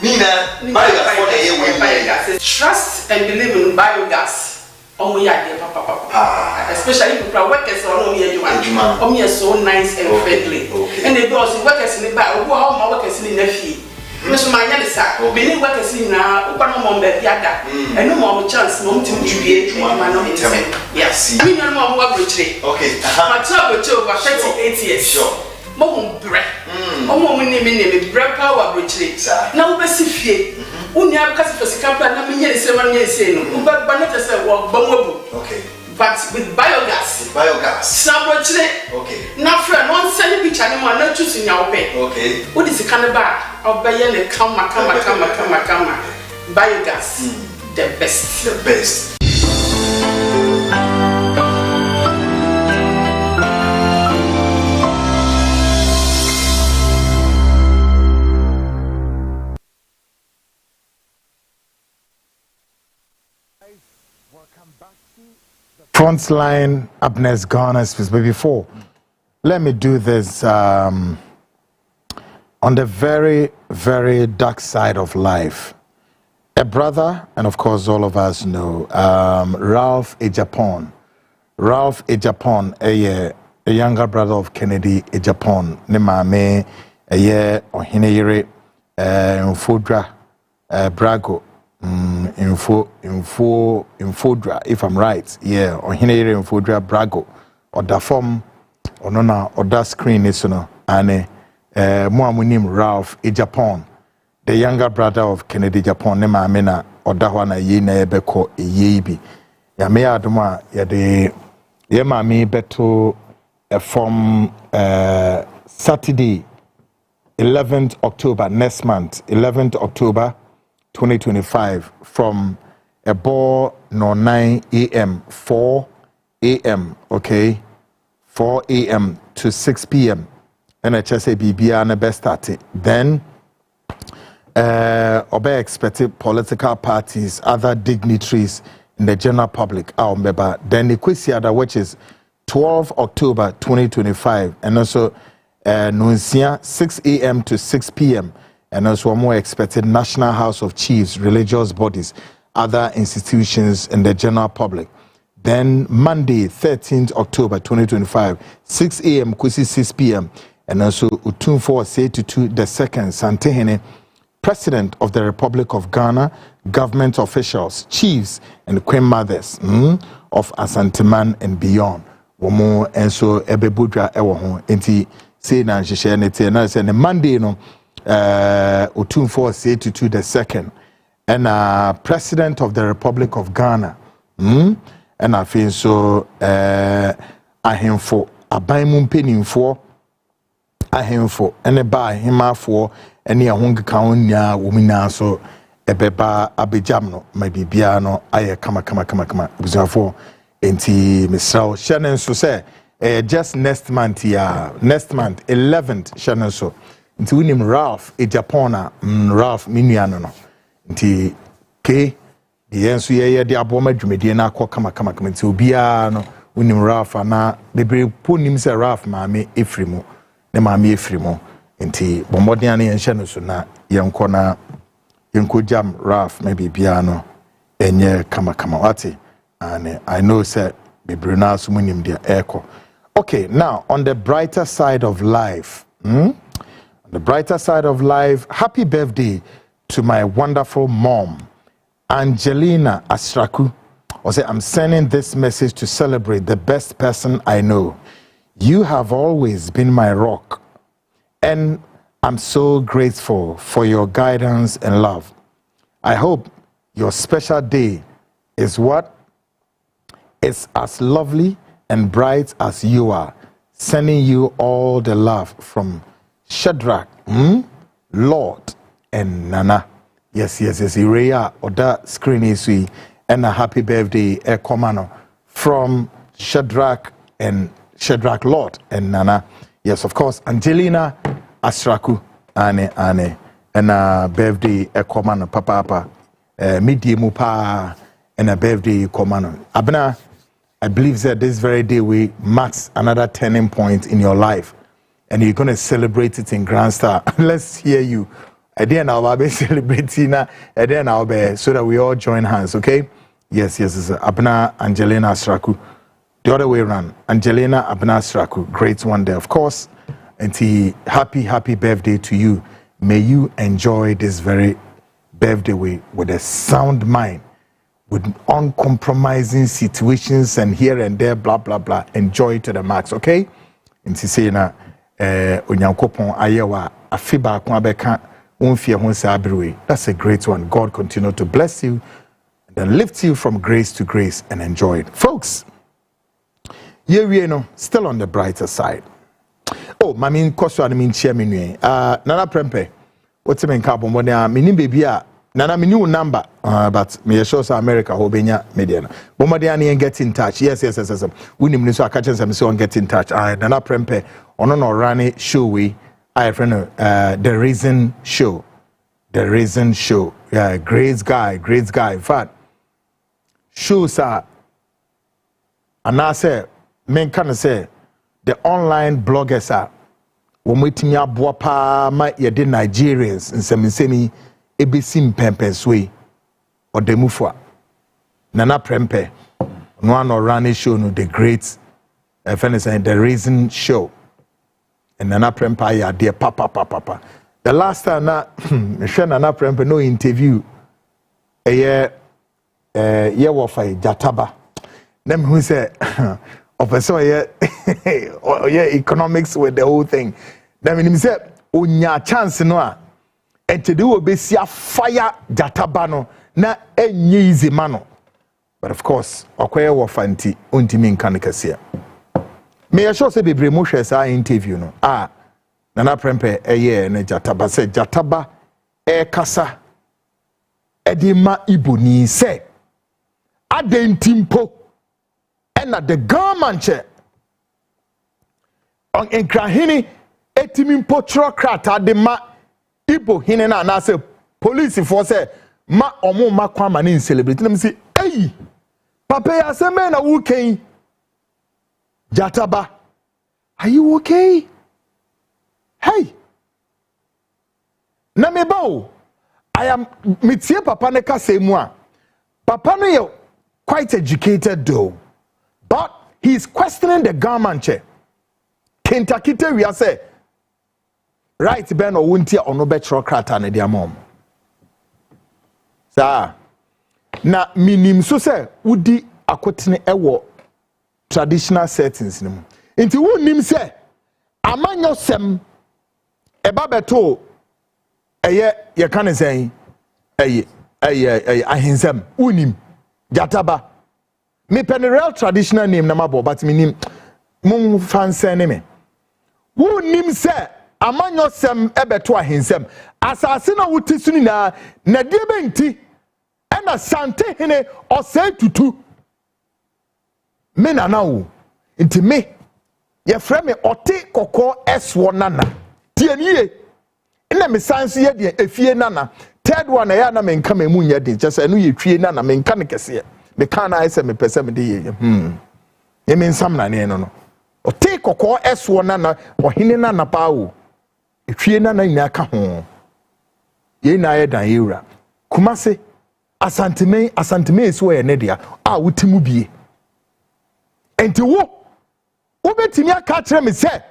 Nina, biogas. Trust and believe in biogas. Oh, yeah, especially people workers on me are so nice and friendly. And they go see workers in the back, who are my workers in the fee. Mr. Mayanisa, many workers in now, open on the Yada, and no more chance, no to be yes, we no more work with it. Okay, my trouble over 38 years. Sure. Mom bread. Oh, mom, name bread power retreat. Now, Bessifie, only have Cassius Campan, I mean, 7 years, but Banetta said, well, Bomobu. Okay. But with biogas. Sabotage. Okay. Now, friend, one sending picture, no one not choosing your way. Okay. What is the cannibal? I'll buy a come. Biogas. The best. The best. Frontline Abner's Ghana space. But before, let me do this on the very, very dark side of life, a brother, and of course all of us know, Ralph Ejapon. Ralph Ejapon, a younger brother of Kennedy Ejapon. Ne maame, ohineyere, Infodra, Brago, Infodra, if I'm right. Yeah, ohineyere Infodra Brago. Or the form, or no, or that screen is no, and Muamunim Ralph Ejapon, the younger brother of Kennedy Japan, ne maame na Odawana ye na ebeko eyebi. Ya me adoma ya de ye maame beto from Saturday 11th October next month, 11th October 2025 from a ball no 9 a.m. 4 a.m. okay, 4 a.m. to 6 p.m. and I just say BBA na best started. Then obey expected political parties, other dignitaries in the general public. Then the question which is 12 October 2025 and also Nunsia 6 a.m. to 6 p.m. and also more expected National House of Chiefs, religious bodies, other institutions in the general public. Then Monday 13th October 2025 6 a.m. kusi 6 p.m. and also Utumfo Setutu the second Santehene, President of the Republic of Ghana, government officials, chiefs, and queen mothers of Asanteman and beyond. Womo and so ebebudra ewo ho enti say na nhyehyɛ ne te na say ne Monday no Utumfo Setutu the second and President of the Republic of Ghana and I feel so ahemfo aban mpenimfo ahemfo ene ba ahemafo ene ahonga kaonya womina so ebeba abejam no mabibia no aye kama buziafo enti misraw shenen so say just next month 11th shenen so enti winim Ralph Ejapona Ralph minuano no enti ke yensu ye de aboma dwumedie na akọ kama enti obia no winim Ralph na bebre ponim se Ralph maame efrimu ne maame efrimu enti bomodin na yenhye no so na yenko na yenko jam Ralph maybe biano enye kama wati and I know say bebre na so munim dia eko. Okay, now on the brighter side of life on the brighter side of life, happy birthday to my wonderful mom Angelina Asraku. I say I'm sending this message to celebrate the best person I know. You have always been my rock, and I'm so grateful for your guidance and love. I hope your special day is what is as lovely and bright as you are. Sending you all the love from Shadrach, Lord, and Nana. Yes. Ireya or that screen is we and a happy birthday Ekomano from Shadrach Lord and Nana. Yes, of course, Angelina Asraku ane and a birthday Ekomano papa midi mupa and a birthday Komano. Abna, I believe that this very day we marks another turning point in your life and you're going to celebrate it in Grand Star. Let's hear you. And then I'll be celebrating and then I'll be so that we all join hands, okay? Yes. Abna Angelina Asraku. The other way around. Angelina Abna Asraku. Great one there, of course. And happy birthday to you. May you enjoy this very birthday with a sound mind, with uncompromising situations and here and there, blah, blah, blah. Enjoy to the max, okay? And to say na Onyankopon ayewa afiba kwabeka. That's a great one. God continue to bless you and then lift you from grace to grace and enjoy it. Folks, still on the brighter side. Oh, mami koso ani minchia minwe. Nana prempe. What's in carbon mini baby nana mini number but me show sa America hobenya media. Bomadiani and get in touch. Yes. We need to catch them so get in touch. Nana prempe ono rani show we I friend the Reason Show. Yeah, great guy. In fact, shows are and I say men can say the online bloggers are wɔmetimi aboa pa ma yɛde Nigerians nsɛmnsɛmi ebesi mpɛmpɛnsoe ɔdemufo Nana Prempeh no one running show no the great the Reason show and Nana Prempeh ya dear papa the last time na Nana Prempeh no interview a year wofai Jataba them who say officer yeah economics with the whole thing them him say onya chance no a enti de obesia fire Jataba no na enye easy mano. But of course, okoye wo fanti ontimi nka ne kase. Me ya sure say bebre mo hwe sa interview no. Nana Prempeh eye ne Jataba say Jataba kasa edima iboni say adentimpo na the government che on enkrahini etimimpo trokrata de ma ibo hine na say police for say ma omo ma kwama ne celebrate na say hey Papa ya seme na wuken Jataba, are you okay? Hey, na me bao, I am mitie papa ne kase mua. Papa no ye quite educated though, but he's questioning the government che. Kentucky we are say right ben or wuntia or no betro krata ne dia mom. Sa na minim so say wudi akotene ewo traditional settings nim nti wonim say amanyosem eba beto eye ye kan say eye ahensem wonim Jataba me pen real traditional name na mabo but minim mum fanse ne me wonim say amanyosem ebeto ahensem asase na wutisuni na de benti na sante hene osai tutu me nana wo nti me ye frɛ me ɔte kɔkɔ eswo nana tie nie na me sanso ye de efie nana third one ya na me nka me mu nya de kyese no ye twie nana me nka ne kese me kan na ese me pese me de ye ye me nsam na ne no ɔte kɔkɔ eswo nana ɔhene nana pa wo etwie nana nyina ka ho ye na ye dan yewura Kumase asantime esi wo ye ne dia wutimu bie enti wo betimi aka kire me say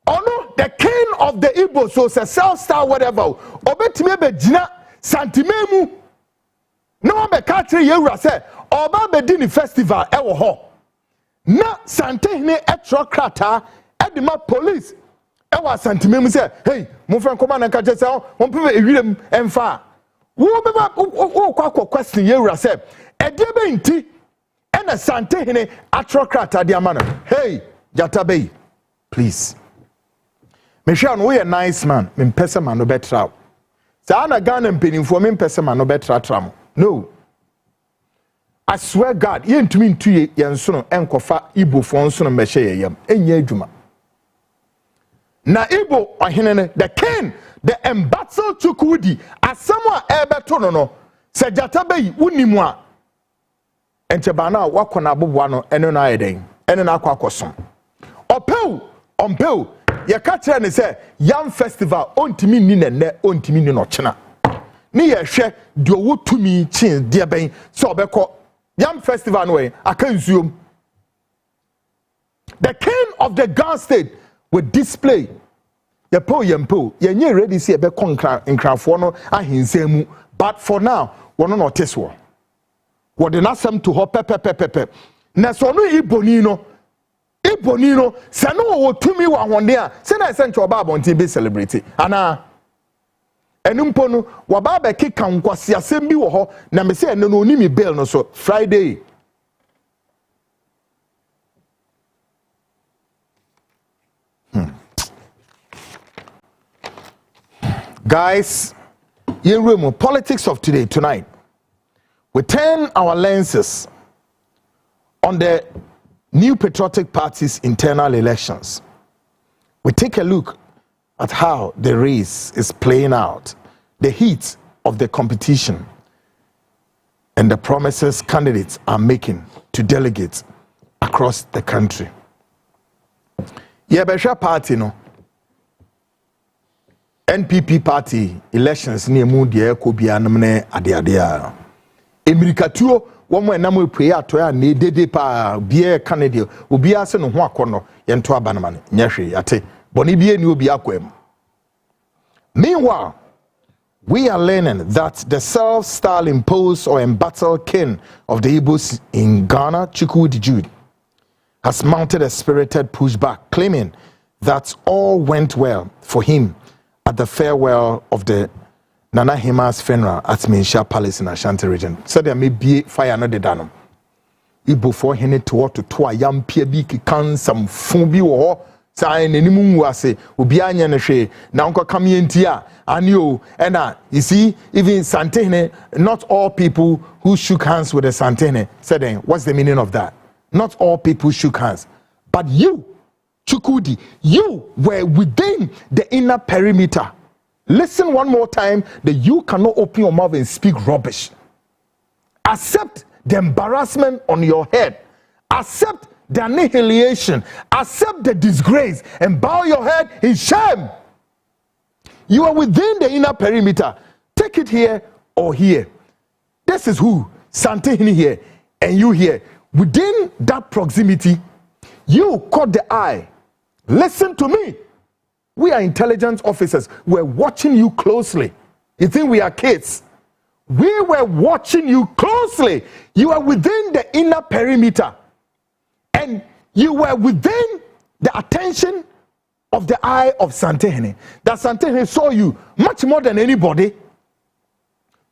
ono the king of the Igbo so say self star whatever obetimi be gina santime mu no be ka kire yewura say oba be di ni festival e wo ho na santehne etro krata e de ma police e wa santime mu say hey mo fran koma na ka kire say mo pe ewirem emfa wo be ba kwa question yewura say e de be nti e na santehne atro krata de amana hey Jataba please me hwe no we nice man me pese man no betra sa na Ghana mpenimfo me pese man no betra tram no I swear God ye ntumi ntuye ye nso no enkofa Igbo fo nso no mehye ye yam enya adwuma na Igbo ohene ne the king the embattled Chukwudi asamo a ebeto no se Jataba wunimu a enche ba na wakona aboboa no eno na ayeden eno na akwakosom ompeu ye ka kire ne se yam festival ontimi ni nenne ontimi ni no chena ni ye hwe de owotumi chin de ben se obekọ yam festival no way akansuom the king of the Ghana state will display the yempo ye nye ready see ebekọ nkrafo no ahensemu but for now wono no teso wo de nasem to ho pepepepepe na so no iboni no se no wo tumi wa honde a se na se ncho ba abontin be celebrate ana enumpo no wa ba be keka nkwase asem bi wo ho na me se eno no oni mi bill no so Friday guys room politics of tonight we turn our lenses on the new Patriotic Party's internal elections. We take a look at how the race is playing out, the heat of the competition, and the promises candidates are making to delegates across the country. Yebesha party no, NPP party elections near Mundia Kobia Namne Adiadia. Emirikatuo, one more Namu Pria Toya, ne de pa, beer Canada, Ubia Sen Huakono, Yentua Banaman, Nyashi, Ate, Bonibia Nubiaquem. Meanwhile, we are learning that the self-styled imposed or embattled king of the Igbos in Ghana, Chukwudi Jude, has mounted a spirited pushback, claiming that all went well for him at the farewell of the Nana Hima's funeral at Minsha Palace in Ashanti region. Said there may be fire no de danom. Igbo for hene to a yam pia bi kan some fumbi wo sign any moon wase obi anya ne hwe na nko kam yentia anio ena you see even Santene, not all people who shook hands with the Santene said then what's the meaning of that? Not all people shook hands, but you Chukwudi, you were within the inner perimeter. Listen one more time that you cannot open your mouth and speak rubbish. Accept the embarrassment on your head. Accept the annihilation. Accept the disgrace and bow your head in shame. You are within the inner perimeter. Take it here or here. This is who? Santini here and you here. Within that proximity, you caught the eye. Listen to me. We are intelligence officers. We're watching you closely. You think we are kids? We were watching you closely. You are within the inner perimeter. And you were within the attention of the eye of Santehene. That Santehene saw you much more than anybody.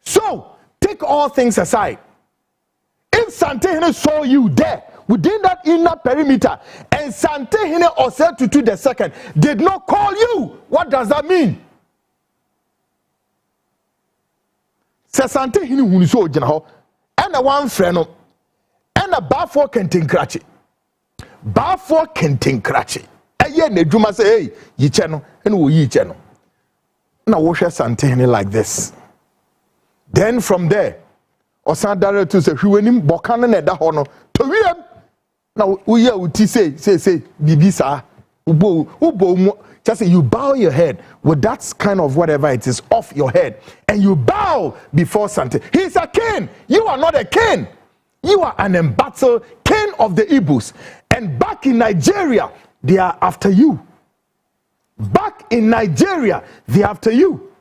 So, take all things aside. If Santehene saw you there, within that inner perimeter, and Santehene Osetutu II did not call you, what does that mean? Se Santehene huniso ojina and a one friend and a bafo kentinkrachi. Bafo kentinkrachi. Eye ne dwuma say hey, yiche no, and wo yiche no. Na wo hwe Santehene like this. Then from there, Osan dare to say hwenim bokane na da ho no, to wiem. Now we say bibi sa ubo just say you bow your head with that kind of whatever it is off your head and you bow before Sante. He's a king. You are not a king. You are an embattled king of the Igbos. And back in Nigeria, they are after you. Back in Nigeria, they are after you.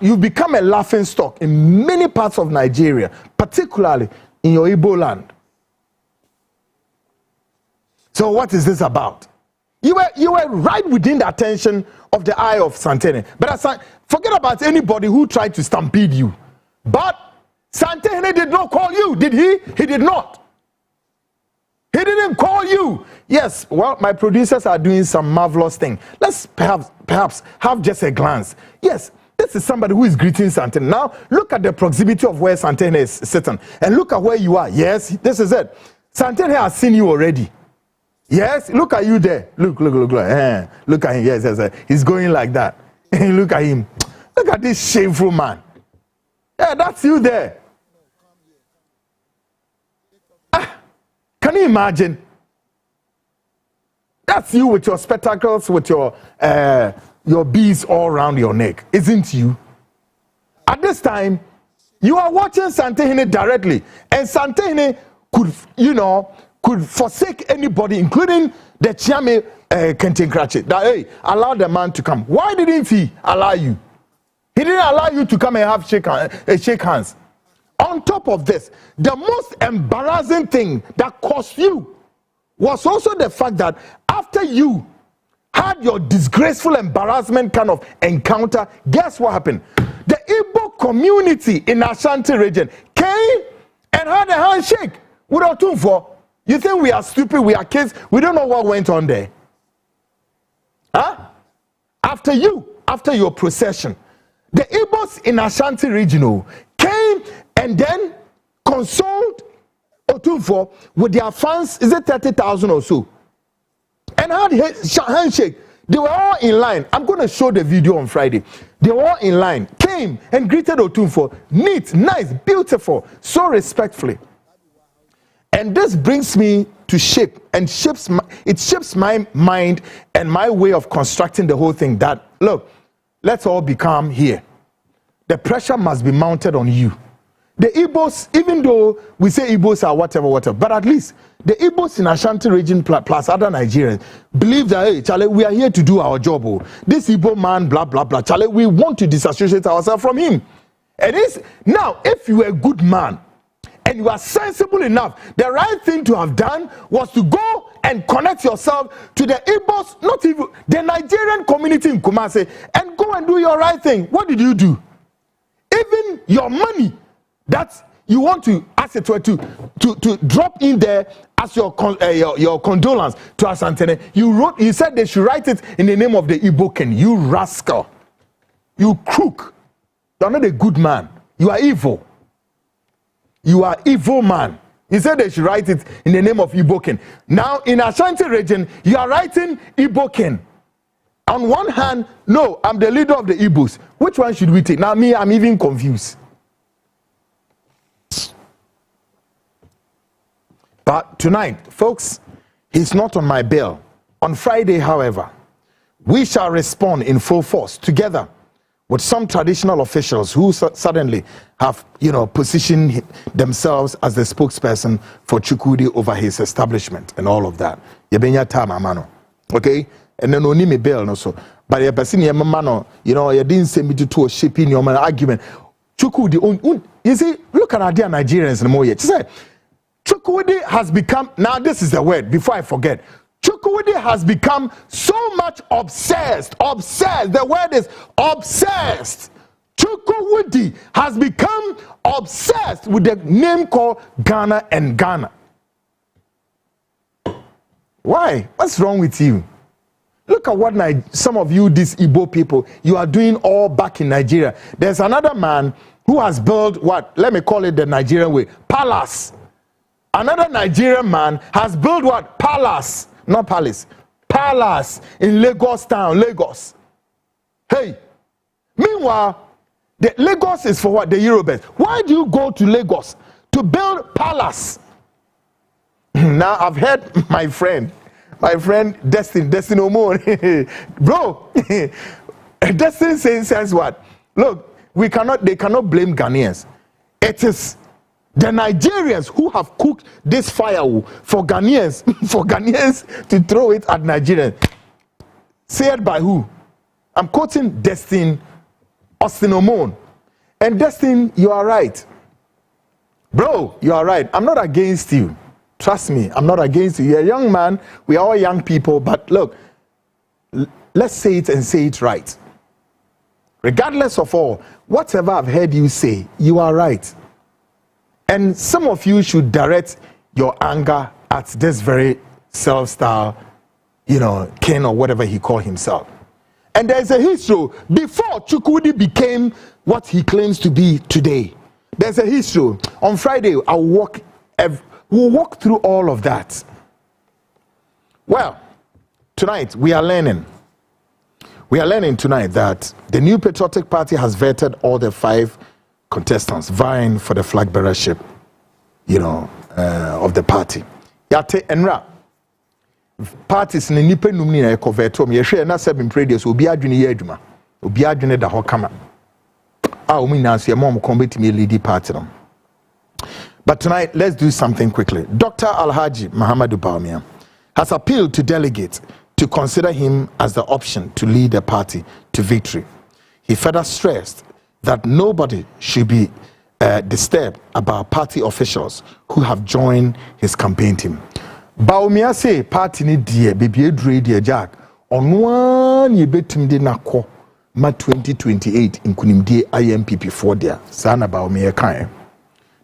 You become a laughing stock in many parts of Nigeria, particularly in your Igbo land. So what is this about? You were right within the attention of the eye of Santehene. But forget about anybody who tried to stampede you. But Santehene did not call you, did he? He did not. He didn't call you. Yes, well, my producers are doing some marvelous thing. Let's perhaps have just a glance. Yes, this is somebody who is greeting Santehene. Now, look at the proximity of where Santehene is sitting. And look at where you are. Yes, this is it. Santehene has seen you already. Yes, look at you there. Look. Look at him. Yes. He's going like that. Look at him. Look at this shameful man. Yeah, that's you there. Can you imagine? That's you with your spectacles, with your beads all around your neck, isn't you? At this time, you are watching Santehene directly, and Santehene could forsake anybody, including the Chiame Kentinkrachi, that hey, allow the man to come. Why didn't he allow you? He didn't allow you to come and have shake hands. On top of this, the most embarrassing thing that cost you was also the fact that after you had your disgraceful embarrassment kind of encounter, guess what happened? The Igbo community in Ashanti region came and had a handshake with Otunfo. You think we are stupid, we are kids, we don't know what went on there. Huh? After your procession, the Igbos in Ashanti region came and then consoled Otunfo with their fans, is it 30,000 or so? And had a handshake. They were all in line. I'm going to show the video on Friday. They were all in line, came and greeted Otunfo. Neat, nice, beautiful, so respectfully. And this brings me to shape and shapes my mind and my way of constructing the whole thing. That look, let's all become here. The pressure must be mounted on you. The Igbos, even though we say Igbos are whatever, but at least the Igbos in Ashanti region plus other Nigerians believe that, hey, Charlie, we are here to do our job. Oh. This Igbo man, blah, blah, blah. Charlie, we want to disassociate ourselves from him. And now, if you are a good man and you are sensible enough, the right thing to have done was to go and connect yourself to the Igbos, not even the Nigerian community in Kumasi, and go and do your right thing. What did you do? Even your money that you want to, as it were, to drop in there as your condolence to Asantene, you said they should write it in the name of the Igbo king. You rascal, you crook. You are not a good man. You are evil. You are evil man. He said they should write it in the name of Igbo king. Now in Ashanti region, you are writing Igbo king. On one hand, no, I'm the leader of the Igbos. Which one should we take? Now me, I'm even confused. But tonight, folks, he's not on my bill. On Friday, however, we shall respond in full force together with some traditional officials who suddenly have, positioned themselves as the spokesperson for Chukwudi over his establishment and all of that. Yebenya tama mano. Okay? And then only me bill no so. But your person mano, you didn't send me to a shipping your argument. Chukwudi, you see, look at our dear Nigerians and more yet. Chukwudi has become, now this is the word, before I forget. Chukwudi has become so much obsessed. The word is obsessed. Chukwudi has become obsessed with the name called Ghana and Ghana. Why? What's wrong with you? Look at what some of you, these Igbo people, you are doing all back in Nigeria. There's another man who has built what? Let me call it the Nigerian way. Palace. Another Nigerian man has built what? Palace. Not palace. Palace in Lagos town, Lagos. Hey. Meanwhile, the Lagos is for what? The Yorubas. Why do you go to Lagos to build palace? Now I've heard my friend Destin Omon. Bro, Destin says what? Look, they cannot blame Ghanaians. It is the Nigerians who have cooked this fire for Ghanaians to throw it at Nigerians. Said by who? I'm quoting Destin Omon. And Destin, you are right. Bro, you are right. I'm not against you. Trust me, I'm not against you. You're a young man. We are all young people. But look, let's say it and say it right. Regardless of all, whatever I've heard you say, you are right. And some of you should direct your anger at this very self-style, king or whatever he called himself. And there's a history. Before Chukwudi became what he claims to be today, there's a history. On Friday, we'll walk through all of that. Well, tonight we are learning. We are learning tonight that the new Patriotic Party has vetted all the 5 contestants vying for the flag bearership, of the party. Yate enra parties ne nipa numni na ekovetom ye hwe na 7 previous obi adwene ye adwuma obi adwene da ho kama omi na so ye mom kombetimi lead party no. But tonight let's do something quickly. Dr. Alhaji Muhammadu Bawumia has appealed to delegates to consider him as the option to lead the party to victory. He further stressed that nobody should be disturbed about party officials who have joined his campaign team. Bawumia say party ni die baby edure die jack onwa ni betim de nakọ ma 2028 nkunimdie IMPP 4 dia sana Bawumia kan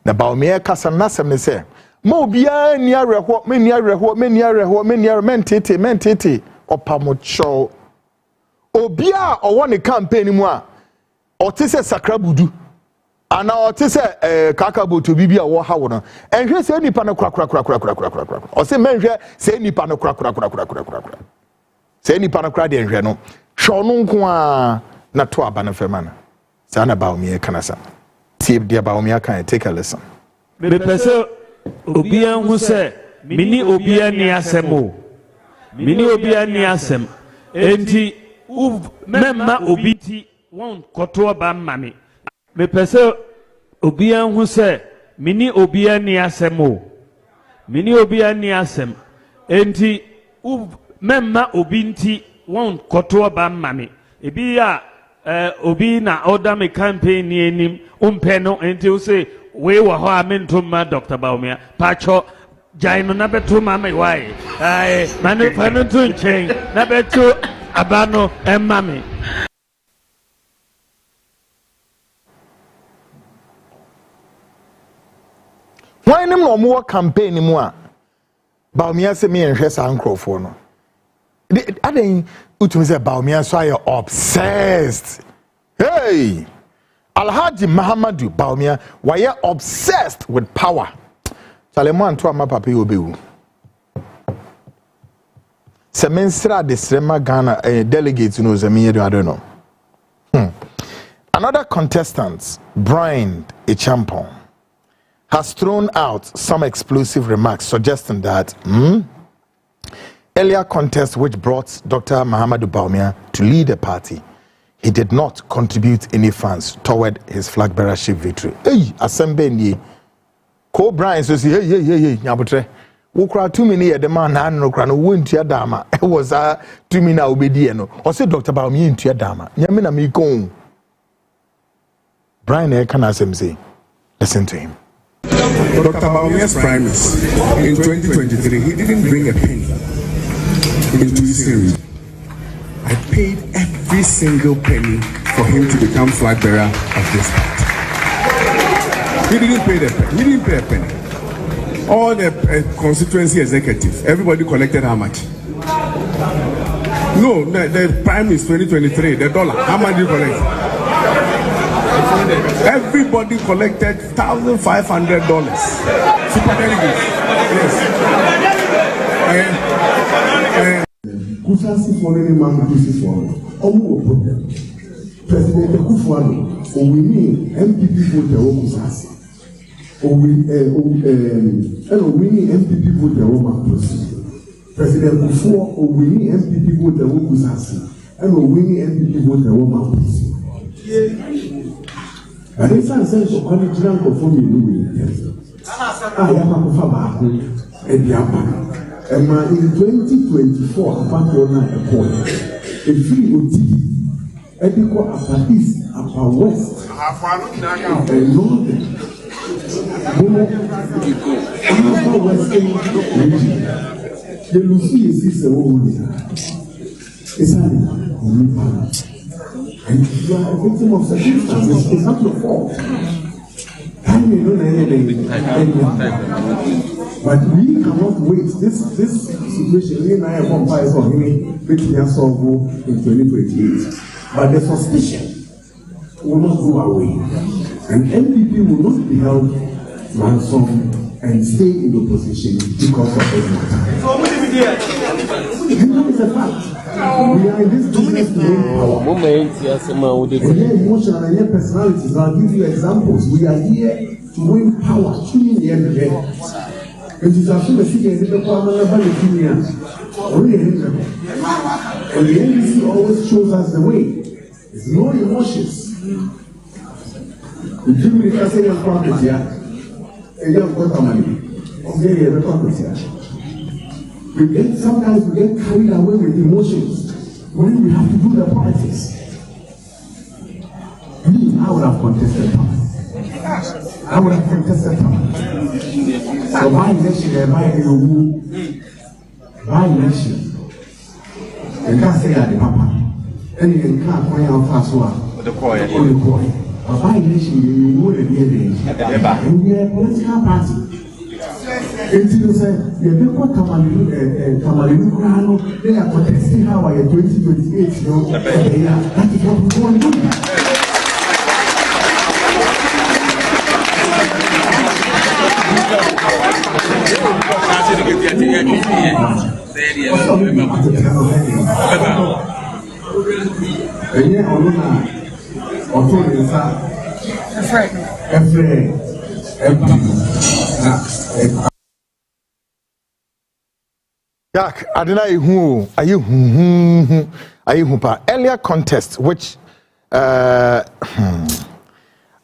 na Bawumia kasa nasem ne say ma obia ni areho mentete opamocho obia owo ne campaign mu a otise sakrabudu ana otise kakaboto bibia wo hawo no enhwe se nipa no kra o se menhwe se nipa no kra se nipa no kra de enhwe no hwo no nko a na to aba na fema na sana Bawumia kanasa tie de Bawumia kan take a listen. Me pese obia hu se mini obia ni asemo mini obia ni asem enti memma obiti won koto ba mame me pese obia hu se mini obia ni asemo mini obia ni asem enti memma obinti won koto ba mame ebi ya obi na order me campaign ni enim umpe no enti o say we wa ho amentum ma Dr. Baumia pacho jaino na beto ma me why ai manu panu tun chen na beto abano emmame why nem no mo campaign mu a Baumia say me enhwe sa nkrofo no aden utumi say Baumia so are obsessed. Hey, Alhaji Mahamadu Baumia, why you obsessed with power? Salemo anto ama papa obewu. Semensra de Srema Ghana delegates no zemi I don't know. Another contestant, Brian Echampon, has thrown out some explosive remarks suggesting that earlier contest which brought Dr. Mahamadu Baumia to lead the party, he did not contribute any funds toward his flag bearership victory. Hey, Asembe ni ko Brian so say hey nyabotre wo kra 2 minutes the man na no kra no wontua dama it was 2 minutes obedi no o say Dr. Baumia ntua dama nyame na me kon Brian e kana asem say listen to him. Dr. Baumia's primaries in 2023, he didn't bring a penny into his series. I paid every single penny for him to become flag bearer of this party. He didn't pay a penny. All the constituency executives, everybody collected how much? No, the primaries 2023, the dollar. How much did you collect? Everybody collected $1,500. Super delegates. Yes. Kusasi for any man this for no problem. President Kufuano, or we mean MPP vote Kusasi. Or we mean MPP vote Roma proceed. President Kufuano, or we mean MPP vote Kusasi. And we mean MPP vote Roma proceed. And it's a sense of original conformity. I am a Faba and Yapa. And in 2024, about 1 a point, a free OT, Epico upper east, upper west, and northern, upper western region. The Lucy is a woman. It's a and if you are a victim of circumstances, it's not your fault. Time may not anything. But we cannot wait. This situation, we and I have one fire for him, which we have solved in 2028. But the suspicion will not go away. And MPP will not be held ransom and stay in the position because of this matter. So what did we do? You know, it's a fact. We are in this business to win power. And here emotional and here personalities. I'll give you examples. We are here to win power. Tuning the end of it. And it's actually a city and the power of the Kenya. And the NDC always shows us the way. There's no emotions. The two minutes say you're property here. And you've got money. Okay, you're property. Sometimes we get carried away with emotions when we have to do the politics. I would have contested power. So my election, my election, and can't say at the papa. And you can't point out fast one. The coin. But my election, you would have been and we are a political party. Until you say, you have got Tamalinu Krano, they are contesting how I 2028, that is what we want to do. Jack, I don't know are you earlier contest which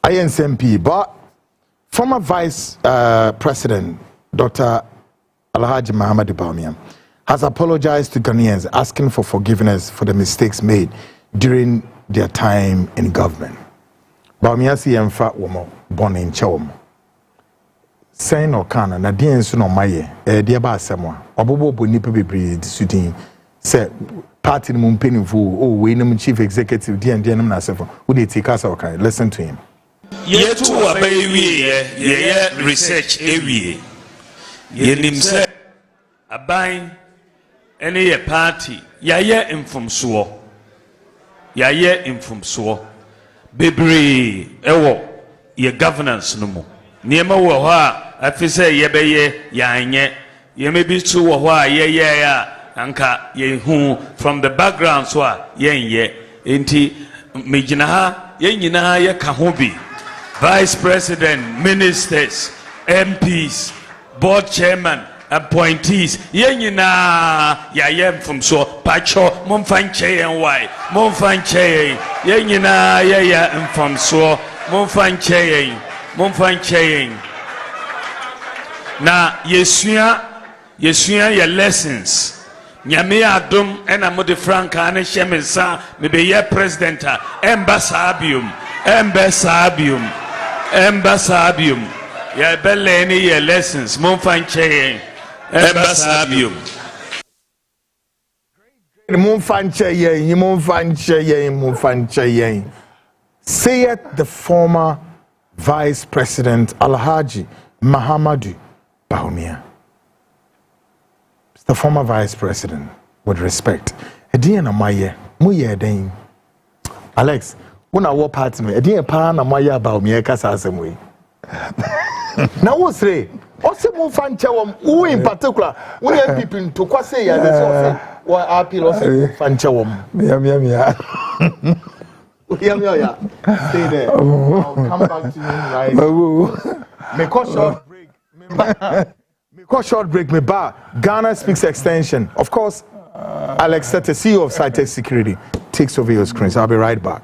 INCMP, but former Vice President Dr. Alhaji Muhammadu Bawumia has apologized to Ghanaians, asking for forgiveness for the mistakes made during their time in government. Bawumia si yemfa womo boni nchawom. Saying or kana na di enso no maye dia ba asemo obobo bo nipa bebre disudin say party mu mpenifo we nam chief executive di and nam na asefo wo dey take us okay, listen to him. Yetu abayi ye research ewie yenim se aban ene ye party ye infomso bebre ewo ye governance no mu niema wo ho a afise ye beye yanye ye mebi tu wo ho a ye ya anka ye hu from the background so a ye enti mejina ha ye nyina ye ka ho bi vice president, ministers, MPs, board chairman, appointees yenyina yayem from so pacho momfanche enwai momfanche yenyina yaya from so momfanche na yesua ye lessons nyame adom ena mode franka ne hyemensa me be ye president embasabium ya beleni ye lessons momfanche embasabium Mumfanche saith the former Vice President Alhaji Muhammadu Bawumia. The former Vice President, with respect. Ediana Maye, Muye Den. Alex, when I walk past me, Ediana Pana Maya Bawumia Casasamwe. Now, what's say? What's the Mumfanche, who in particular, when you people to Quase, or appeal of Fanchawam? Mia. Stay there. I'll come back to you right. Make a short break. Me bar. Ghana Speaks Extension. Of course, Alex Sete, CEO of Suffocating Security, takes over your screens. I'll be right back.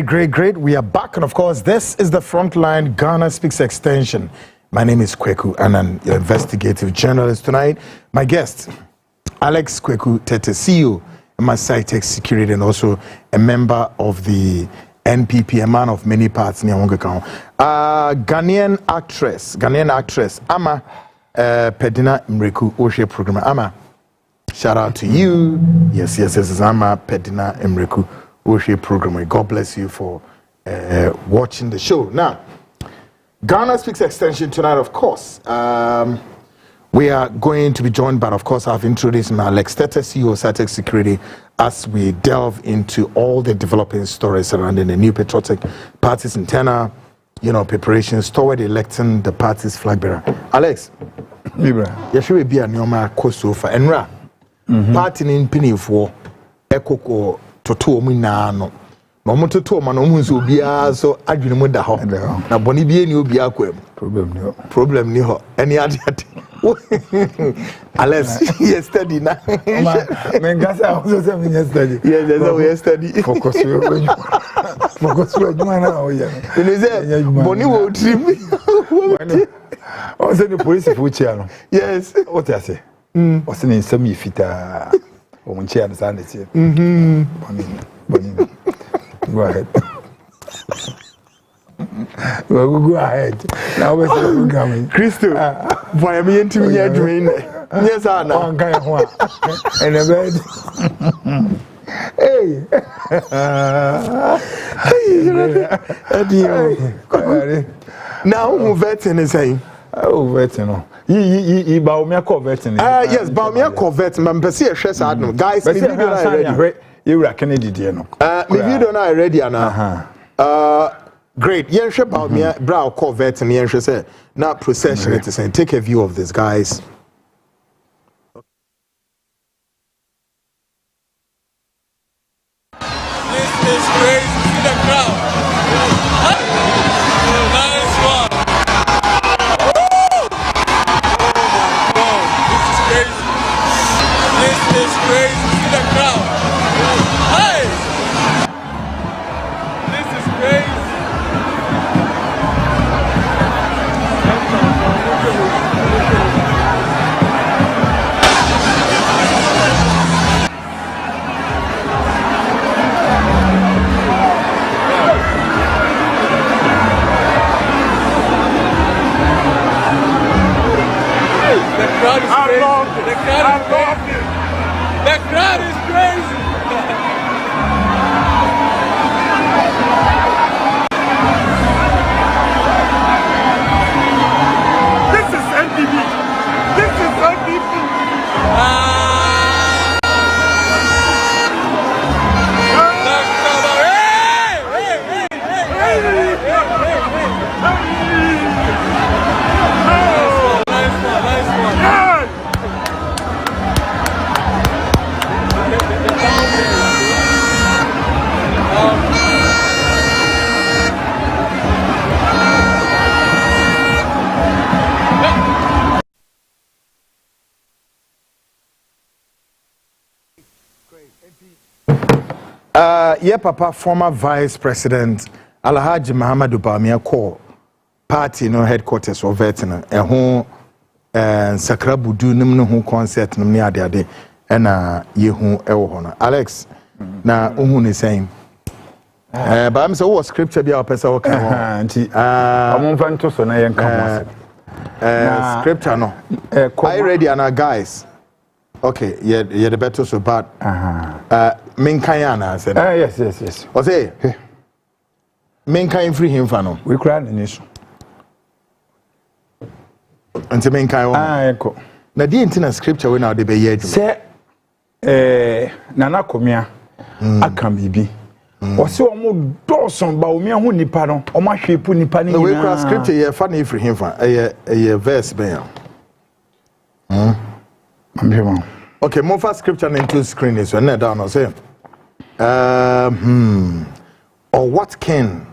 Great. We are back, and of course, this is the Frontline Ghana Speaks Extension. My name is Kweku Anan, your investigative journalist tonight. My guest, Alex Kweku Tete, CEO of Suffocating Security, and also a member of the NPP, a man of many parts near Wongakao. Ghanaian actress, Ama Pedina Mreku Oshe program. Ama, shout out to you. Yes, Ama Pedina Mreku Oshe program. God bless you for watching the show. Now, Ghana Speaks Extension tonight, of course. We are going to be joined by, of course, I've introduced Alex Tete, CEO of Satex Security, as we delve into all the developing stories surrounding the new Patriotic party's internal, preparations toward electing the party's flag bearer. Alex, you should be a normal Kosofa. Enra, party in Penny for Echo to 2 minutes. No more to 2 manums will be so adrenaline the home. Now, Bonnie be new be a problem new. Any other Alex, yesterday now. Mengasa also said yesterday. Yeah, that's how yesterday. Focus you now. Yeah. Bonnie will trim. Also the police future. Yes. What I say? What's in some fita on chair and sanity. Bonnie. Go ahead. Go ahead. Now we're going. Crystal, why am I into me doing? Yes, I know. One kind of one. And a bed. Hey. Now, who vetting is saying? Oh, vetting. He bow me a coveting. Yes, bow me a coveting. I'm Pessia Shes Admiral. Guys, if you don't already. You reckon it did, no? If you don't already, great. Yensha about me, brow Corvette, and Yensha said, not procession. It is saying, take a view of this, guys. This is crazy. See the crowd. Nice one. Woo! Oh my God. This is crazy. See the crowd. Hey! This is crazy. The crowd is crazy. The crowd is crazy. This is NPP. This is NPP. Papa, former Vice President Alhaji Muhammadu Bawumia call party headquarters of Vetina and home Sakrabudu Nimno concert Nimni Ade and Yehu Ewohona. Alex, na Uhun is saying. But I'm so what scripture be our person okay. I'm going to scripture no. Are you ready now, guys? Okay, yeah, the better so bad. Minkayana said. Yes. What's it? Minkayan free him for no. We cry in this. Until Minkayan. Echo. Now, the internet scripture when now they be yet. Say, Nana Comia, I can be. Or so more Dawson Bawumia who nipano, or my sheep nipani. The way cross scripture, yeah, funny free him for a verse, bear. Okay, more fast scripture into screen is when down or say. Or what king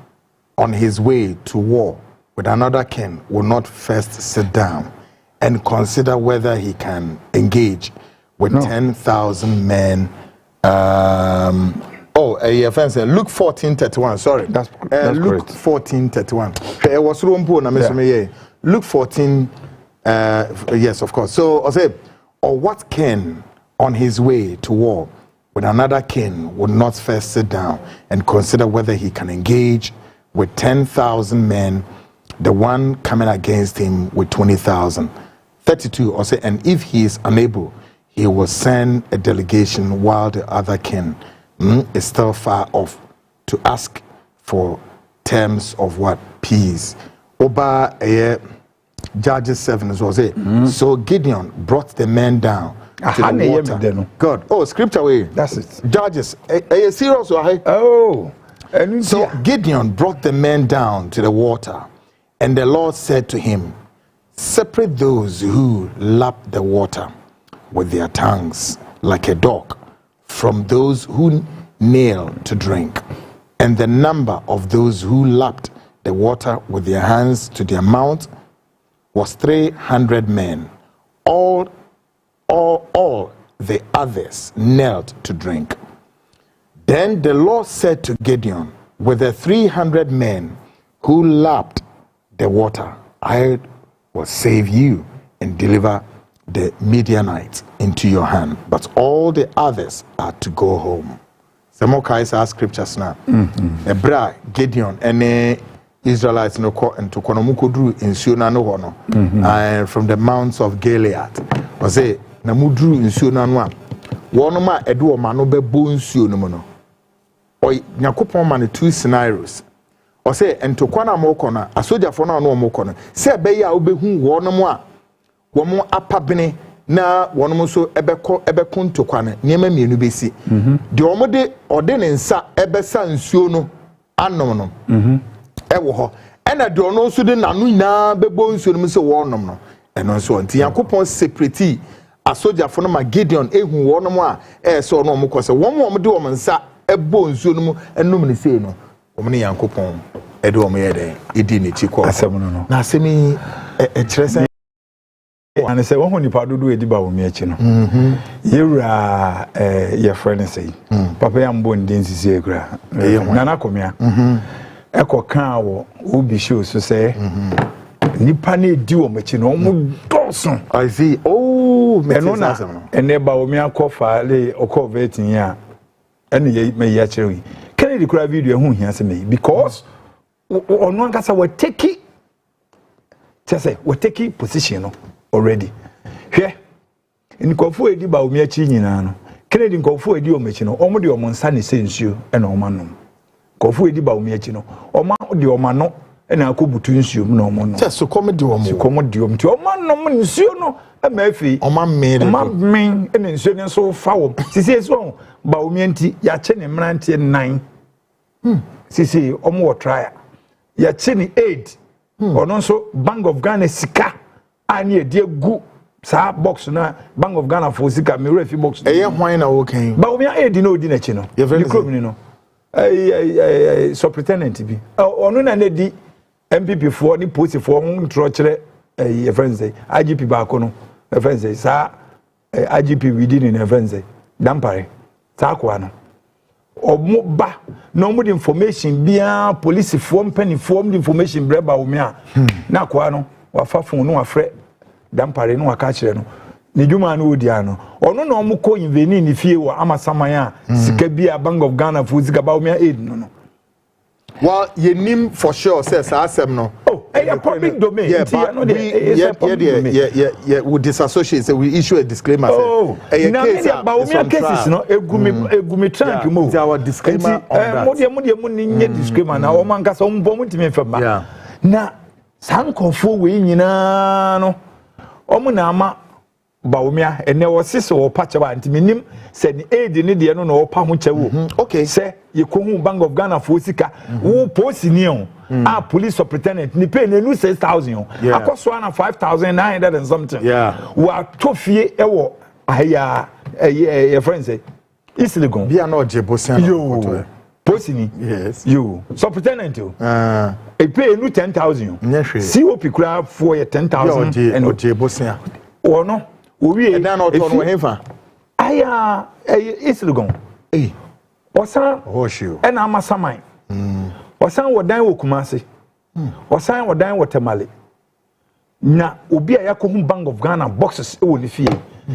on his way to war with another king will not first sit down and consider whether he can engage with 10,000 men. Offense. Luke 14:31. Sorry, that's Luke 14:31. It was Luke 14. Yes, of course. So I say, or what king on his way to war with another king would not first sit down and consider whether he can engage with 10,000 men, the one coming against him with 20,000. 32 or say, and if he is unable, he will send a delegation while the other king is still far off to ask for terms of what? Peace. Oba Judges 7 as well. So Gideon brought the men down to the water. God. Oh, scripture way. That's it. Judges. Are you serious? Oh. So Gideon brought the men down to the water, and the Lord said to him, separate those who lap the water with their tongues like a dog from those who kneel to drink. And the number of those who lapped the water with their hands to their mouth was 300 men. All the others knelt to drink. Then the Lord said to Gideon, with the 300 men who lapped the water, I will save you and deliver the Midianites into your hand, but all the others are to go home. Some more our scriptures now. Ebra Gideon and Israelites no ko and to konomukudru in Siona no hono. And from the mounts of Gilead. I say namudru in Siona no. One ma edu ma no be bo nsuo no no. Oy Nyakopon ma 2 scenarios. I say and to kwana mo kona asoja fo na no mo kona. Say be ya obehu wono mo a wo mo apabene na wono so ebeko ntokwane niema mienu besi de omo de ode ne nsa ebesa nsuo no anom no ewo ho ena de ono so de nanu nyina bebo nsuo no se wonom no eno so nti Yakopon separate asojafo no ma Gideon ehu wono mo a so no mo kose wo de wo nsa ebo nsuo no mu enum ne sei no wo ne Yakopon ede wo ye de edi ne chi ko asem no na asemi kyerese and say one nipa dodo ediba wo mi achi no yewura your friend say papa ya mbo ndin sisi ekura nana komia ekoka wo obi show so say nipa na edi wo machi no mo doson I see oh me na ene ba wo mi akofa le okovetin ya ene ye me ya chiri Kennedy kura video hu hia se me because ono nkasa we take position no already. Here, in Kofu edi ba omi achi nyina no. Kennedy Kofu edi omechi no. Omo de omo nsa ne sensuo e na omo nom. Kofu edi ba omi achi no. Omo de omo no e na akobutu nsuo mu na omo no. So comedy omo. So comedy omo. Ti omo nom nsuo no e ma afi. Omo mmere. Omo men e na nsuo ne so fa wo. Sisi so ba omi anti ya che ne mrante 9. Sisi omo wo try. Ya che ne 8. Ono so Bank of Ghana sika ani e die gu sa box na Bank of Ghana for sika me refi box e ye hwan na wo kan ba omi e di na odi na chi no the chrome no superintendent bi ono na na di MPP for ni post for ntro kire e friends say IGP ba ko no e friends say sa IGP within in e friends say dampare sa ko ano omo ba no mo information bia police form penny form information breba omi a na ko ano wafa fun no afre dampare no aka kire no ni dwuma no odi ano ono na omo ko inveni ni fie wo amasaman a sika bia Bank of Ghana for sika ba omi a aid no well ye nim for sure says asem no a public domain yeah we disassociate so we issue a disclaimer say na case ba omi a cases no egumi trank mo our disclaimer on that mo ni disclaimer na o man kasa o mbo mo ntimi fema na sankofo we nyina no omo na ama baomia ene wo sese wo pache ba ntimi nim se ni aid ni de no na wo pa ho chewo okay se ye ko hu Bank of Ghana for sika wo posi ni on a police superintendent ni pay nenu 6,000 akoso na 5,900 and something wa tofie e wo aya your friend say islegon bia na ojebosan yo posi ni yes yo superintendent yo e pay nu 10,000 COP kura for 10,000 and ojebosan ono owie na no to no hefa aya islegon osan hoshio e na amasaman osan wodan wo Kumase osan wodan wo Tamale na obi a yakohu Bank of Ghana boxes e wo ni fie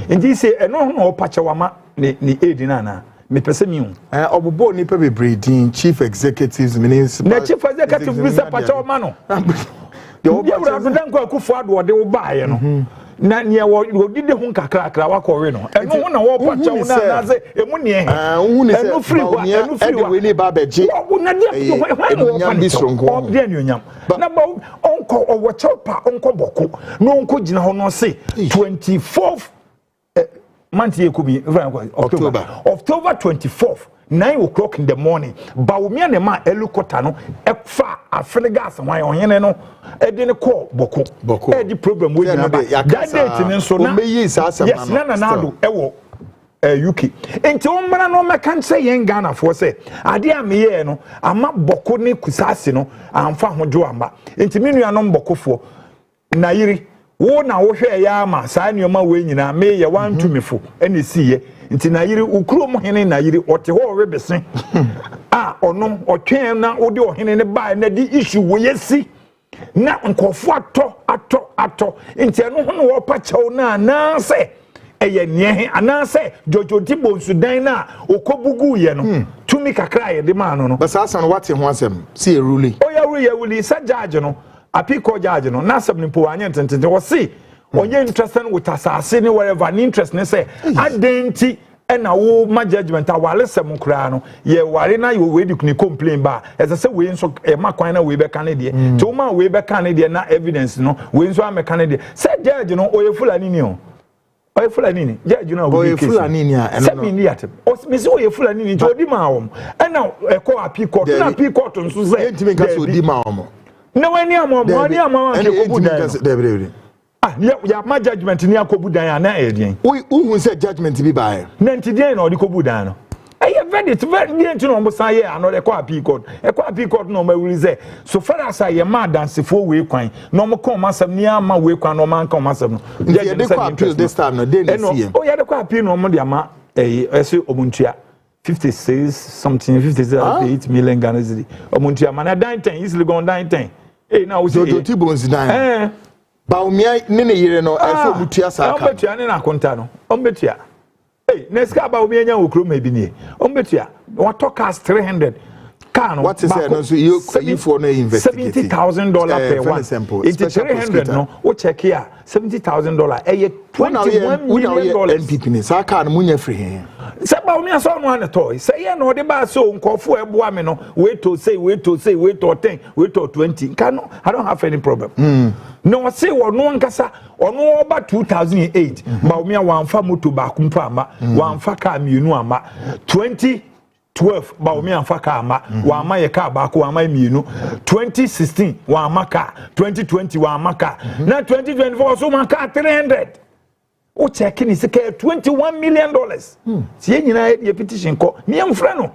nti say eno no opache wama ni aid na na me pese mi hu obobo ni pe be breeding chief executives municipal na chief executive bisa pacha o ma no de obi abra dan ko akufo ado de wo baaye no na ne wo dide hu kakra wakɔwe no ɛno ho na wo pacha wo na ze emu ne ɛno free wa ɛno free wa we ni ba beje na de enyam bi sonko obde anyonyam na ba onko owo chopa onko boko no onko gina ho no se 24th month yekobi October 24th 9 o'clock in the morning baumia ne ma helicopter no efa afele gas wan ohene no e de ne call boko e di problem we na ba that date ne so na yes na do e wo UK enti o mara no meka nse yen Ghana for say ade ameye no ama boko ne kusase no amfa hojo amba enti menu no boko fo na yiri wo na wo hwe ya ama saa nyoma we nyina me ye wan tumifo ene siye nti na yiri ukuro mo hene na yiri ote ho webese ono otwen na ode ohene ne ba na di issue wo yesi na nkofo ato nti eno ho no wo pa chaw na se eye nie ana se jojo tibo sudan na okobugu ye no tumi kakra ye de ma no basasa no wate ho asem si eruli oyawuli sa judge no apiko judge no na asem ni po anya ntentente wo si onye interested with asase ni whatever ni interest ne say adenti na wo ma judgment awale sem kura no ye ware na ye we di complain ba ese se we nso e ma kwan na we be kan de ti o ma we be kan de na evidence no we nso am kan de say judge no oye fulani ni o oye fulani ni judge no oye fulani ni a se mi ni atem o mi se oye fulani ni jodi ma wom na e ko apiko na apiko to nso say enti me ka so di ma wom na wani amom ke ko budan ya ma judgment ni akobu dan na edien who say judgment bi bae na ntidien na odikobu dan no eye verdict verdict no mo san ye ano de ko appeal court no ma wuri say so far as I ma dansefo we kwan no mo kon masam ni ama we kwan no man kon masam no ye de ko appeal this time no dey see oh ya de ko appeal no mo de ama ese omuntua 56 something 58 million Ghana cedi omuntua man na dan 10 easily go dan 10 na we say do bonzi dan baumia nene yire no efo mutua saka ombetua ne na konta no ombetua neska baumia nya okro ma bi nie ombetua what talk as 300 car no what is it no so you for no investigate $70,000 per one it's 300 no o check here $70,000 $21 million NPP ni saka no munya free here se baumia so no an toy say ye no de ba so nkofo eboa me no wait to 10 wait to 20 can I don't have any problem no say no nkasa ono oba 2008 baumia wanfa moto ba kumpa ama wanfa ka mienu ama 2012 baumia anfa ka ama wa ama ye ka ba ko ama mienu 2016 wa ama ka 2020 wa ama ka na 2024 so man ka 300 o check ni sika $21 million sie nyina ye petition ko me amfra no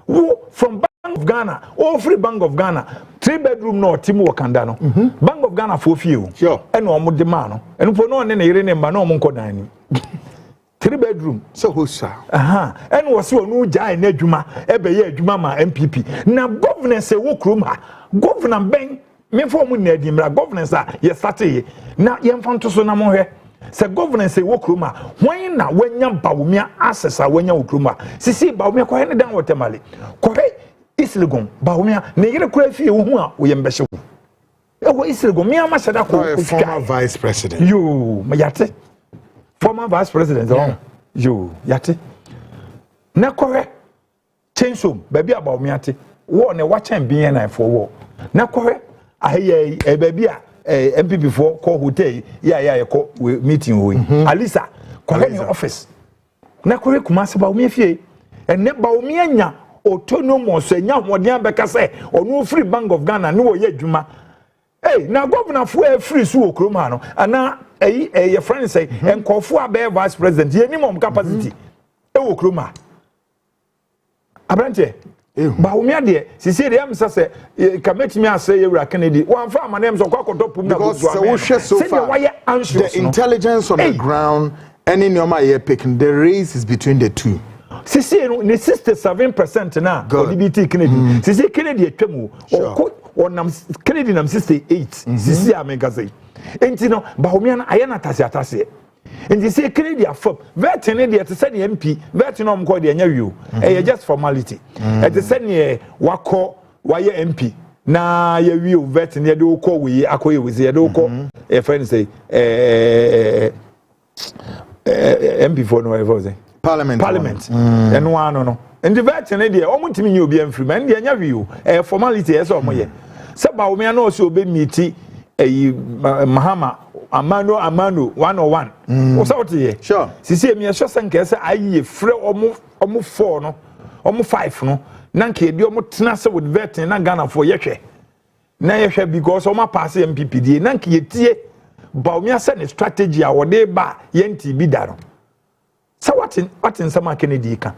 wo from Bank of Ghana free Bank of Ghana 3-bedroom no timu wakanda no Bank of Ghana for few sure eno omo de ma no eno po no ne na yire ne mba no omo nkodan ni 3-bedroom so hosa eno wose onu jai na adwuma ebe ye adwuma ma MPP na governance e wo krom ha governor ben me for mu na adimra governance a ye start na ye mfanto so na mo hwe se governance e wo krom a hwan na wanya bawumia access a wanya wo krom a sisi bawumia ko he dan wotemale ko he Islegon baumia ne yire kura fie wo hu a wo yembehye wo ewo Islegon me ama shada ko former vice president yo yate former vice president yo yate na kore chensom baby abaumia te wo ne wachen bien na for wo na kore aye baby a MPP for call hotel ya ko meeting wo Alisa kore ni office na kore kuma se baumia fie enne baumia nya autonomous enya hoden abeka say onu free Bank of Ghana ne wo ye adwuma na governor fu free so okrom ha no ana your friend say enkofu abe vice president ye minimum capacity wo okrom ha abrante ba wo me ade sisi de am say committee me say Yewura Kennedy wan fa amanem so kwakotopum na go so the intelligence on the ground any normal year picking the race is between the two. Sisi ni 67% na LGBT Kennedy. Sisi Kennedy etwemu onam Kennedy nam 68. Sisi amega say. Enti no Bahomia na aye na atase. And they say Canadian for vetting it to send MP, vetting on call the you. Just formality. At the send ye wako why MP. Na ye view vetting ye do call we acquire with the do call a friend say MP for no Parliament. And one no. And the vetting idea, almost me you be in free man, the view a formality as all my. Saba me no so be meeti Mahama Amano 101. What's out here? Sure. See me a short sanke say aye free omo 4 no omo 5 no nanke bi omo tenase with vetting na Ghana for yehwe na yehwe because omo pass MPPD nanke yetie ba omo asa ne strategy a wode ba yenti bi da no. So what in some Kennedy can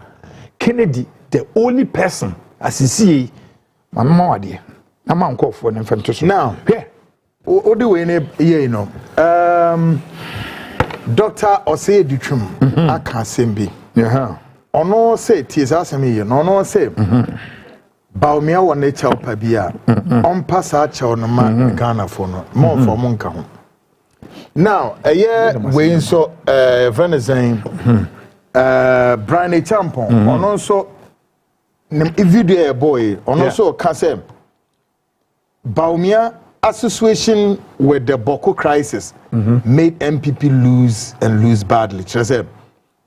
Kennedy the only person as you see mama wade na man call for them fantasy now here o the way you know Dr. Osei Dutrum aka sembi ono say tis asemi you no say baumia won na cha pa bia on pass a cha no ma Ghana for no more for monka ho now we so Venezin Brian Champon ono so video boy ono so ka say Baumia association with the Boko crisis made MPP lose badly. She said,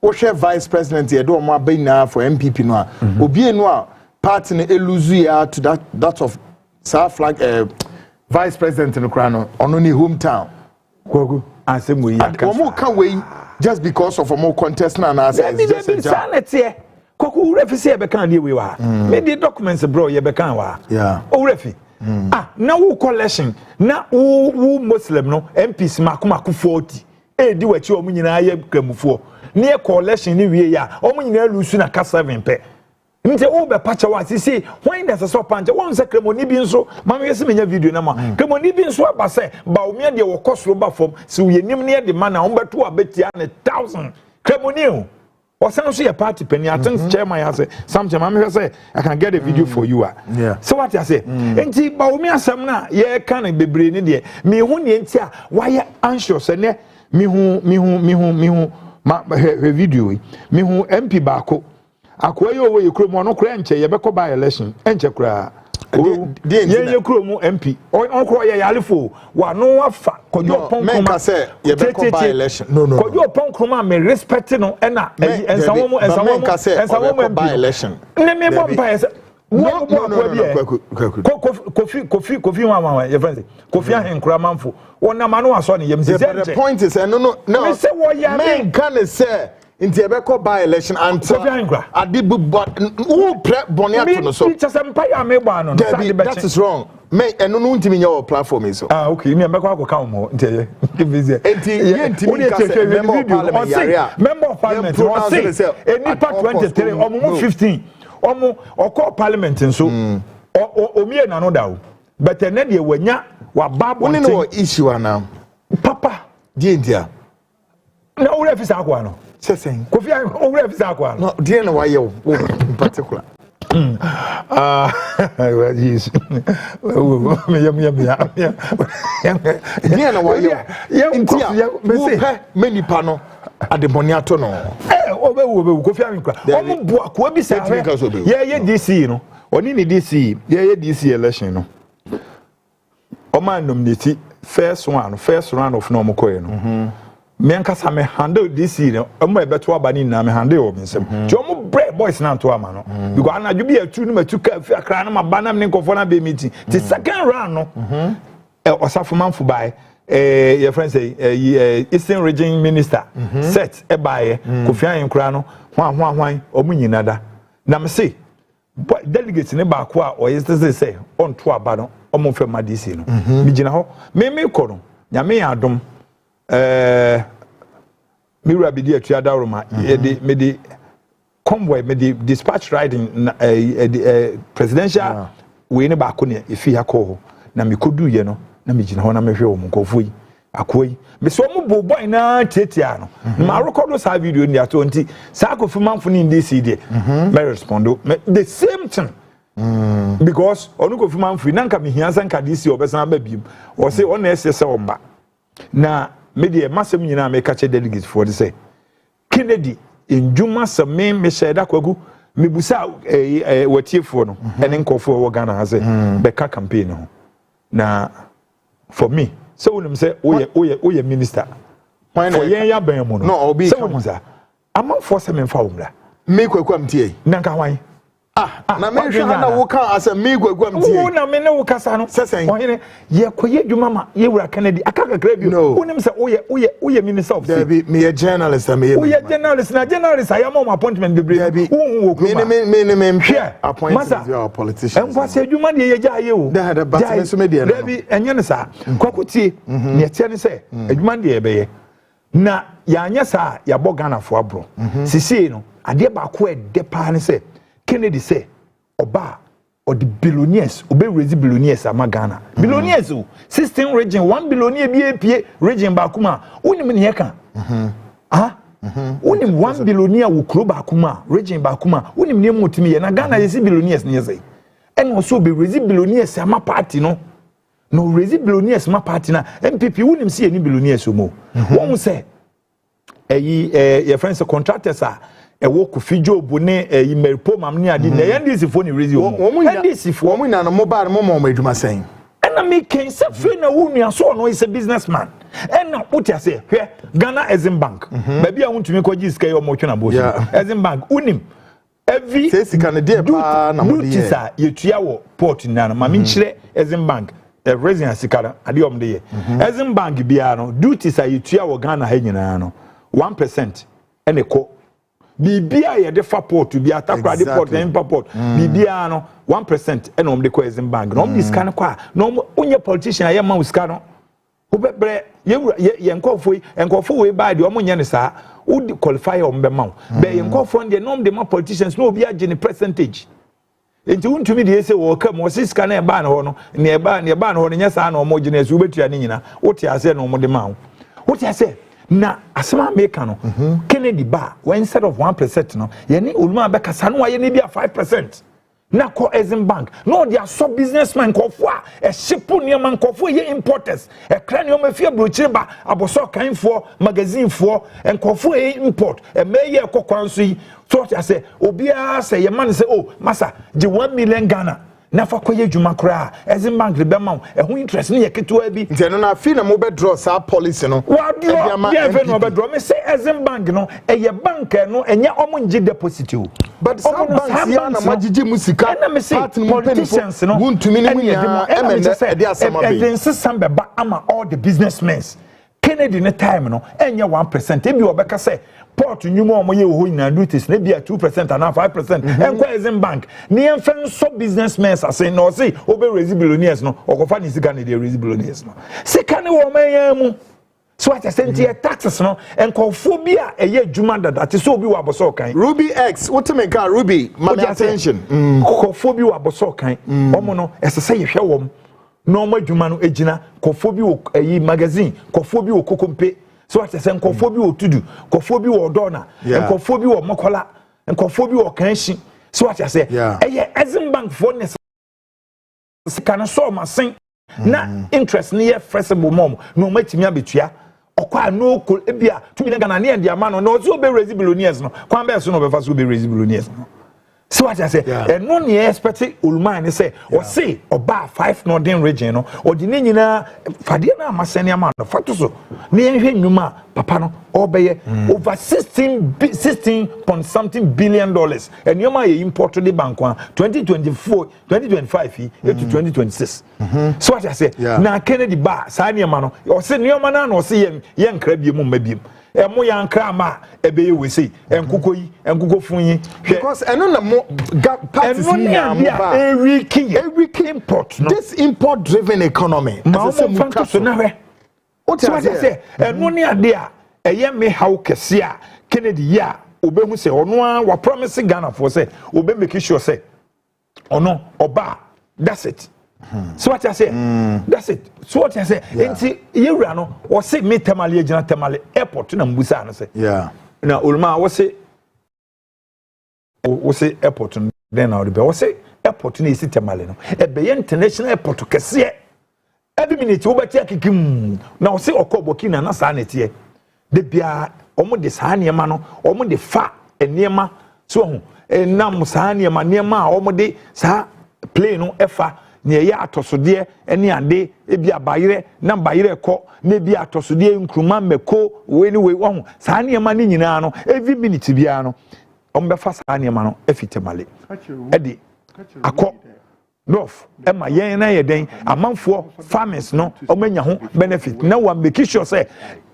"Oshe vice president here do more now for MPP no. Obi no party ne lose ya to that of South flag vice president in Ukraine on ni hometown. Kogu asem we ya. Omo can we just because of a more contest na as just a job. Koku refi say be kan dey we wa. Me the documents bro ye be kan wa. Yeah. O refi now who collection na who Muslim no MPs makumako 40 di wachi omu nyina ye kramufo na collection ni wie ya omu nyina lusu na ka 7 pe nte wo be pacha wa sisi when there's so panje won se kremoni bi nso ma me yesi menya video na ma kremoni bi nso aba se ba omi de wo kosoro ba fom si wo yenim na de ma na wo beto abetia na 1000 kremoni o Osan so your party penny attends chairman I say something I say I can get a video for you yeah so what I say enti ba omi asem na ye kan bebre ni de me hu ne enti a why anxious ne me hu ma video me hu MP baako akoye owo ye krom no kra nche ye beko by election enche kra ye krom MP on kro ye yalefo wa no afa kojo pon koma say ye beko by election no kojo pon koma me respect no na ensawo mo by election ne me bo pa no Kofi one your friend Kofi ahenkura manfo wona ma no aso ne yem the point is no me say wo ya me can say inti ebeko by election until adibu who boniato no so that is wrong me eno no ntimi nya platform is so okay me ebeko akoka mo nti give me there member of parliament say enipa 23 omo 15 omo okọ parliament nso omie na no da but ene de wanya wa babo ni no issue ana papa die ntia na ore fisa akwa no sesen Kofi ore fisa akwa no die na why you in particular well yes me yam die na why you ntia me say many pa no adeboni ato no obewu Kofi ankwa omo bo akwa bi sa ye DC no oni ni DC ye DC election no o man nominate first round of no mokoye no me ankasa me handle DC no omo ebeto abani na me handle o nsem ti omo break boys na to ama no because anaju bi atu no matuka fi akra na mabana me nkofo na be meeting the second round no osafo manfo bai your friend say Eastern Region Minister set e bae Kofi ankura no hwan omo nyina da na me say delegate ne ba ko a oyese say on to aba no omo fe ma DC no mi gina ho me ko no nyame ya adom mi wura bi di atua da roma me di convoy me di dispatch riding presidential we ne ba ko ne efi ha ko na me kodu ye no na me gina ho na me hwe o mkofo yi akoi me so mo bo boy na tetia no ma record sa video ni ato nti sa ko fi manfo ni DC de me respondo the same thing because onu ko fi manfo na nka me hia sanka DC obesan ba biem o say on na ese se omba na media massam nyina make catch delegates for the say Kennedy in Juma some me share da kwagu me busa watiefo no ene nkofo wo Ghana has beka campaign no na for me so wonim say oye minister for yen ya ban mu no obi ka ama force me fa wumra me kwaku amtie na nka hwan na me hwa na wo kan asa me kwaku amtie wo na me ne wo kasa no sesen ohene ye koye dwuma ma ye wura Kennedy akakakra bi wonim say oye minister of state be me a journalist am ye oye journalist na journalist I am on appointment bebre wo kuma me hwe appointment your politicians en kwase dwuma de ye gya ye o da but me so me de na bi enye ne sa kwakutie ne tie ne say dwuma de ye be ye na yanya sa ya bo Ghana fo abro sisi no ade ba ko e de pa ne say Kennedy say oba or the billionaires obe raise billionaires ama Ghana billionaires 16 region 1 billionaire bi apie region ba kuma unim ne yeka unim 1 billionaire wo kro ba kuma region ba kuma unim ne motimi ye na Ghana yesi billionaires ne yesi en wo so obe raise billionaires ama party no raise billionaires ma party na MPP unim se ni billionaires mo won say your friends contractors are wo Kofi Job ne Meripo mamni adi na NDC fo ni raise wo NDC fo wo na no mobile mo adwuma sen ena me ken se free na wo nua so no is a businessman ena utia say hwe Ghana Exim Bank ba bia wontumi ko gi sika yo mo twena bo Exim Bank unim every sika ne de pa na mo de ye yetua wo port na no ma me nkyire Exim Bank raising sika ade om de ye Exim Bank bia no duties yetua wo Ghana ha nyina no 1% ene ko bibia ye de fa port bi atakwa de port na import bibia no 1% ene om de ko Exim Bank no om di scan kwa no onye politician ye ma scan no obebre ye nkofo we ba de om nye ne sa wo qualify om be ma be ye nkofo de no om de ma politicians no obi age ne percentage enti untumi de ese wo kam wo sika na e ba na ho no ne e ba na ho nya sa na omo gine so betua ne nyina wo ti ase na omo de ma wo ti ase na asema America no Kennedy ba when instead of 1% no ye ni oluma be kasa no ye ni bia 5% na ko Exim Bank no they are so businessman kofo a e shipu ne man kofo ye importers e kra ne o ma fie brochire ba aboso kanfo magazine fo enkofo e import e meye kokwan so yi so I say obia say ye man say oh masa je 1 million Ghana na fa koye dwuma kra Exim Bank be ma e ho interest ne ye ketewa bi nti no na fi na mo be draw sa policy no wa draw no be draw me say Exim Bank no e ye bank no enye omo ngi deposit o but some banks ya na magigi musika na me say politicians no wuntumi ne munya emene e de asama be e nsesam be ba ama all the businessmen Kennedy ne time no enye 1% e bi obeka say port nyumo omoye ho ina duties na bia 2% and 5% enko Exim Bank ni enfen so businessmen ase no say obe raise billionaires no okofa ni sika na dey raise billionaires no sika ne wo man mu so at senti taxes no enko phobia eye dwuma dada te so obi wa boso kan Ruby X what me ka Ruby my attention ko phobia wa boso kan omo no esese ye hwe wom no ma dwuma no ejina ko phobia wo eyi magazine ko phobia wo kokompe so what say nkofo bi otudu nkofo bi wo dona nkofo bi wo makola nkofo bi wo kanshi so what say eye Exim Bank for ne sika so masen na interest ne ye flexible mom no matimi abetua okwa no ko bia 2 million Ghana ne dia ma no so be raise billionaires no kwan be so no be fa so be raise billionaires no so what I say no ne expect ulman ne say o say oba 5 northern region no o di ne nyina fade na amasene ama no fato so ne hwe nnuma papa no obeye over 16 point something billion dollars and you may import to the bank 2024 2025 to 2026 so what I say na Kennedy ba sa ne ma no o say ne ma na no say ye nkra bi mu mabiem emo ya nkra ma ebe we say enkuko funyi because eno na mo parties ni am ba every import no this import driven economy as say mu so na hwe what I say eno ne ade a eye me how kese a Kennedy ya obehu say ono a wa promise Ghana for say obe make sure say ono oba that's it. So what I say, that's it. So what I say, enti yewura no, wo say me temale agina temale airport na mbusa no say. Yeah. Na ulma wo say airport then na wo say airport na isi temale no. E be international airport kese. E every minute wo betia kikim na wo se okoboki na sa na tie de bia omo de saa niema no omo de fa niema so ho nam saa niema a omo de saa play no efa na ye atosode ene ade ebi abayire na bayire ko na bi atosode nkruma meko we ni we wo saa niema ni nyina no every minute bia no omo be fa saa niema no efitemale edi akọ north ema yen na ye den amanfo farmers no omanya ho benefit na wa make sure say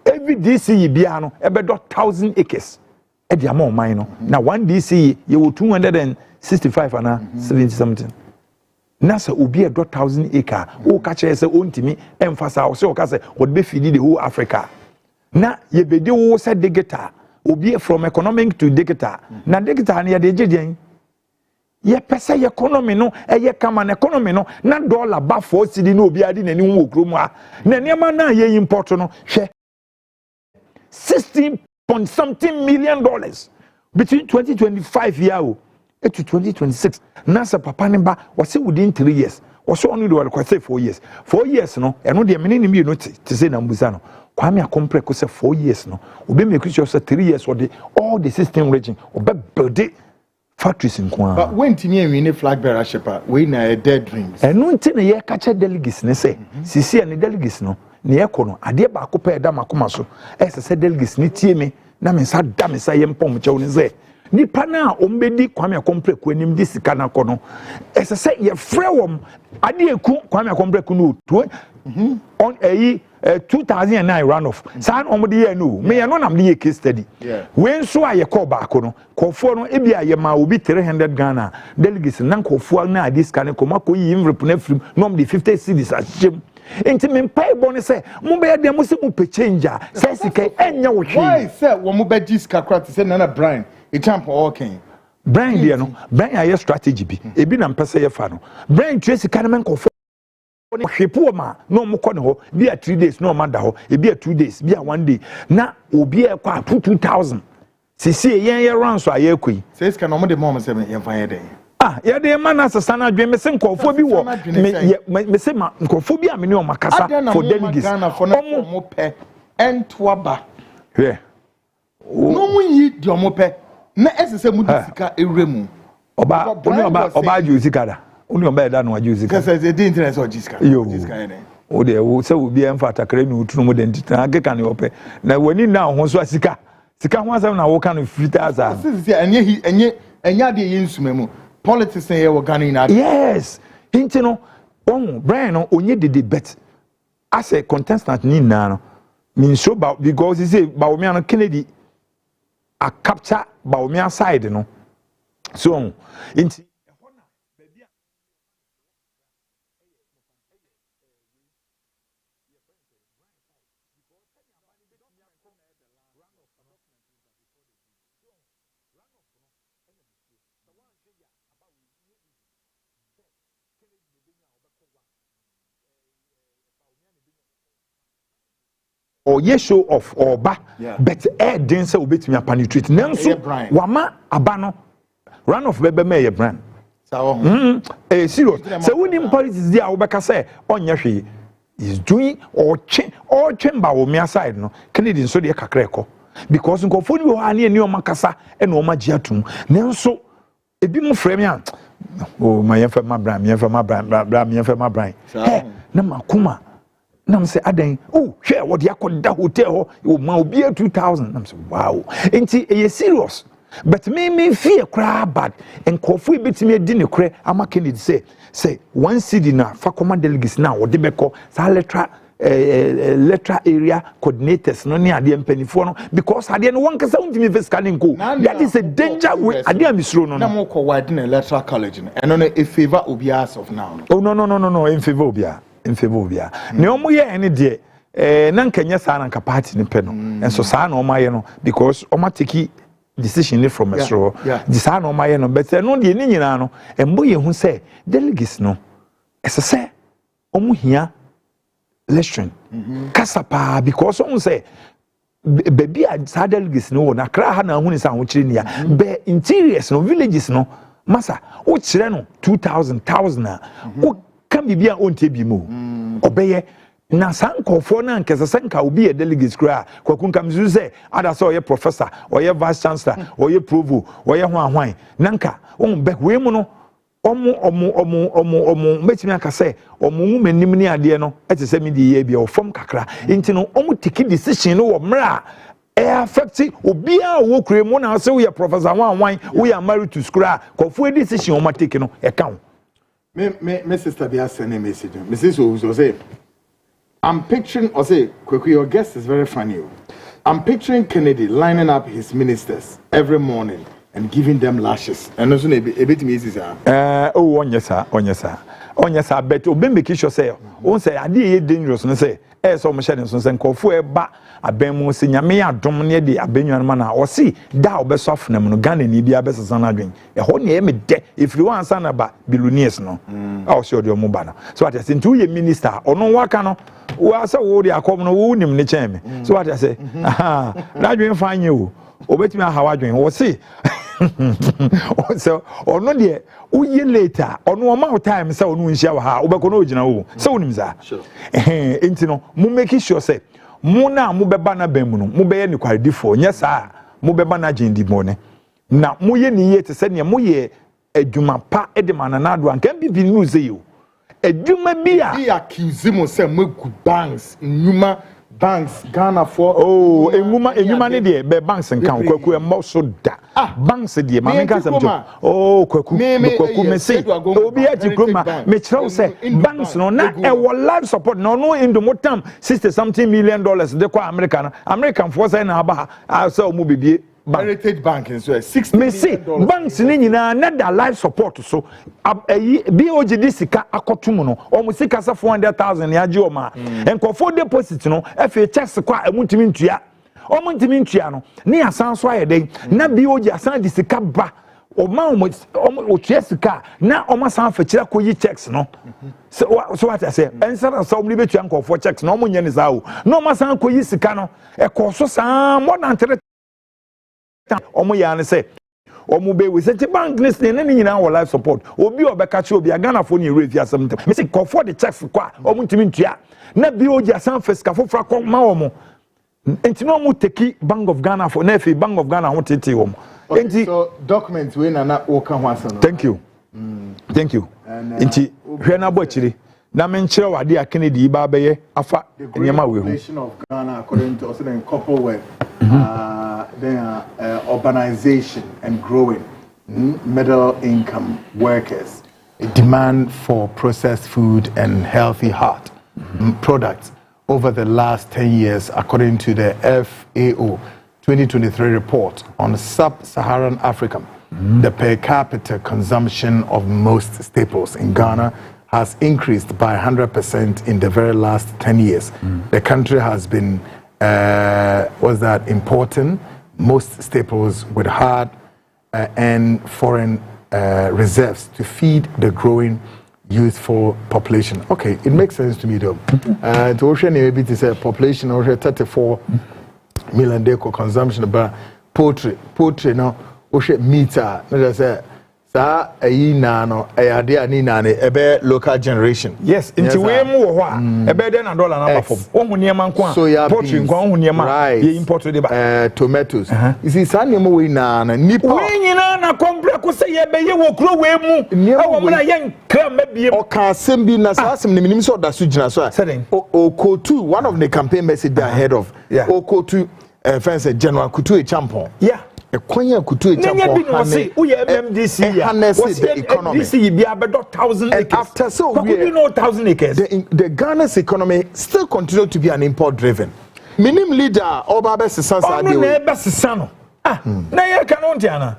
every DC bia no ebedo 1000 acres e dia ma oman no na one DC ye wo 265 ana 70 something na sa obi e 1000 acre o ka kire say ontimi emphasize o say o ka say wo be feed the whole Africa na ye bedi wo say digital obi from economic to digital na digital na ye de gyen ye pese economy no eye kama na economy no na dollar ba 4 cedi no obi adi nani wo kromu a na niema na ye import no hwe 16.something million dollars between 2025 year to 2026 nasa papa ne ba wase within 3 years wase only do what say 4 years 4 years no eno de menene mi no te say na mbusa no kwame akompre ko say 4 years no obi make sure say 3 years or the all the system region obi build it factories in Kwan. But when Tini win a flag bearer shepherd, we na a dead dreams. And no tin ye catch delegates, ne say, Sisi and the delegates no, near Kono, a dear Bacopa Damacomaso, as I said delegates, ni me, na me sad damn say pom chonize. Ni pana ombedi kwame akompre ko nim dis kana kono. As I say ye frewom, ade ku kwame akompre ku no on a 2009 runoff. San omodi ye no. Me ye no nam dey case study. When so aye call back no. Kofo no ebi aye ma obi 300 Ghana. Delegates nan kofo na dis kan ko mako yi mrepna frim no am 50 cedis agem. Enti me pai bone say mo be dey mo se mo pe change a. Say sika enya wo hwe. Why say wo mo be jiska krat say Nana Brian. E champ all king. Brian dey no. Brian aye strategy bi. Ebi na mpese ye fa no. Brian trace kan men kofo hwepo ma no mo kɔ ne ho bi a 3 days no ma da ho e bi a 2 days bi a 1 day na obi e kɔ 2000 sisi yen ye ranso aye koi says can no de mom say yen fa ye den ye de ma na sesa na adwen me se nkɔfo bi wɔ me se ma nkɔfo bi a me ne o makasa for delegates omo pɛ entoaba hwe no mu yi di omo pɛ na esese mu di sika ewremu oba ju sika da uni oba da no aju sika because the interest of jiska ene o de wo se obi emfa takare mi utunu mo de ntita akeka ne opɛ na wani na ho so sika ho asem na wo ka no fita za sisi enye de ye nsumemu politics na ye wo Ghana na yes hinti no on Brian no onye de bet as a contestant ni na no mean so about because he say Baumia no Kennedy a capture Baumia side no so hinti or ye show off or ba but air dense will be to me penetrate nanso wama abano run off bebe me ye brand serious so when in politics there obeka say onye hwe is doing or chamber wo me aside no Canadian so de kakreko because nko foni wo ani eni o makasa e na o ma giatum nanso ebi mo frame ya oh my yefa ma brand na makuma nam say adan oh hwe what dey akoda hotel ho o ma obi 2000 nam say wow enti e serious but me fear cry bad and kofu betimi edi ne kre ama Kennedy say one city na fa command delegates na wo de beko sa letter area coordinators no ne ade mpanifo no because ade no won kasa undimi fiscal nko that is a danger we ade amisro no na mo ko wide na electoral college no eno no e favor obi as of now oh no in favor obia ne omo ye ene de na nkanya sa na nka party ne pe no enso sa na omo ye no because omo take decision from a straw di sa na omo ye no but no de ni nyina no embo ye hu say delegates no esese omo hia election kasapa because omo say baby a sa delegates no na kra ha na hu ni sa ho kire ni ya be interiors no villages no masa o kire no 2000 na o kan bibia onte bi mu obeye na sanko for na nkesa sanka obi e delegates kra kwakun kam zuze ada so ye professor or ye vice chancellor or ye provo or ye hwan nanka on back we mu no omo metimi aka say omo mu manim ni ade no ete se me di ye bia o fom kakra enti no omo take decision no wo mra affect obi a wo kure mu na say we professor hwan we are married to school kofu decision o ma take no e kan me sister be sending message Mrs. so say I'm picturing, or say, Kweku, your guest is very funny. I'm picturing Kennedy lining up his ministers every morning and giving them lashes. And also, a bit easy, sir. Oh, yes, sir. But Obi make sure say, on say, I did dangerous, and say, so much and call for a ba, a bemo senior me a dominate the Abenian manner, or see, thou best soft them no gun in India best son drink. A whole name if you want son about billionaires, no, I'll show you mobile. So I think 2 year minister or no wakano. Wasa wo dia kom no wo nim ne chen me so what I say that dwen fan you obetimi ahawa dwen wo see so ono de uye later ono o ma time say ono nhia wa ha obeko no ogina wo so wonim za enti no mu make sure say mu na mu beba na ban mu no mu be ye ni kwaredifo nya sa mu beba na agenda mo ne na mu ye ni ye te se ne mu ye adwuma pa edema na ado anka bibi news you edwuma bia accuse mo say make banks nyuma banks Ghana for enyuma ne de be banks nkan kwaku e mo so da banks de ma menka sam to kwaku me say obi ati kroma me chiraw say banks no na e wo life support no in the motam $60 million de kwa American for say na aba say o mu bibie Heritage Bank and so $60 million. Banks ni nyina na da life support so BOGD sika akotum no o musika sa 400,000 ya ji o ma enkofo deposit no efe checks kwa emuntimi ntua o muntimi ntua no ne asan so ayede na BOG asan di sika ba o ma o tua sika na o ma san fa kira ko yi checks no so what I say ensara so mli betua enkofo checks no mo nya ni za o no ma san ko yi sika no e ko so san more than 3 omo ya ne say omo be we say bank this ne nyina our life support obi obeka che obi Ghana fo ne refi asem me say call for the checks kwa omo ntimi ntua na bi oji asan feska fofra kwa ma omo enti no mo take Bank of Ghana for na fi Bank of Ghana ho tete omo enti so documents we na woka ho asan. Thank you enti hwe na bo chiri na men kire wade a Kennedy ba beye afa nyama we population of Ghana according to also then couple with urbanization and growing middle income workers, a demand for processed food and healthy heart products over the last 10 years according to the FAO 2023 report on sub-Saharan Africa. The per capita consumption of most staples in Ghana has increased by 100% in the very last 10 years. The country has been importing most staples with hard and foreign reserves to feed the growing youthful population. Okay, it makes sense to me though. To ocean maybe to say population over 34 million deco consumption, but poultry now ocean meter. Let's say sa ayi na no ayade ani na ne ebe local generation. Yes, into we mu wo ho a ebe de na dollar na bafom. Ohun niam nko a poultry nko ohun niam ye import de ba. Tomatoes. You see sa niam we na nipa. We nyina na komple ko se ye be ye wo kro we mu. E wo mu na ye nkra mabie. O ka asem bi na sa asem ne minim so da so gina so a. Okotu, one of the campaign message ahead of. Okotu fence General Kutu Champon. Yeah. Kwanya kutu echampo hane MMDC harness the economy. MMDC be about 1,000 acres. After so we know 1,000 acres. The Ghana's economy still continue to be an import driven. Minim leader oba be sesansa de we. No be sesano. Na ye kanon tiana.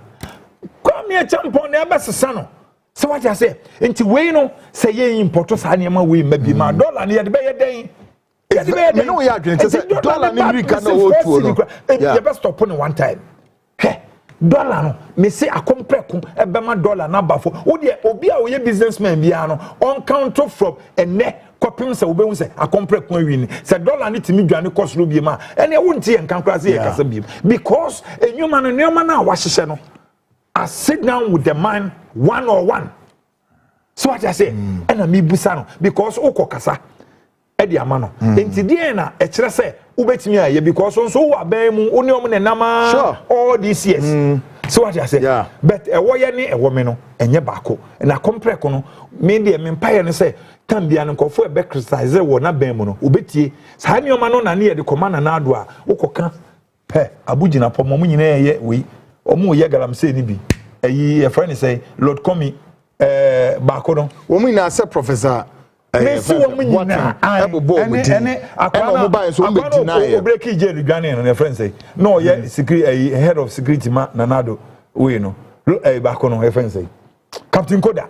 Kwame echampo na be sesano. So what I say? Enti we no say ye import so anema we maybe ma dollar na ye de be ye den. Me no we adwen say dollar ni rika na wo tuo no. You best stop on one time. Dollar no me say akomprekum ebema dollar na bafo wo de obi a we businessman bia no on count from ene kopim se wo be say akomprekum awini say dollar ni timi dwane cost no bi ma ene wo ntie enkan kra say kasa bi because enyuma no nyoma na wa hyehye no I sit down with the man 101. So what I say ena me busa no because okokasa di amano enti die na e kire se ubetimi aye because so wo aban mu oni om ne nama all these years so what I say but e wo ye ne e wo me no enye baako na compare ko no me de me mpaye no say tambia no nkofo e be criticize wo na ban mu no ubetie saa ne oma no na ne ye de komana na ado a ukoka pe abugina pom mo nyina ye we omo ye galamsey ni bi eyi e friend say Lord Komi baako no wo mu nyina say professor Messi wo mu nyina ene akwana mobile so be deny break ije Ghana no friend say no ye security head of security ma nanado we no baako no friend say Captain Koda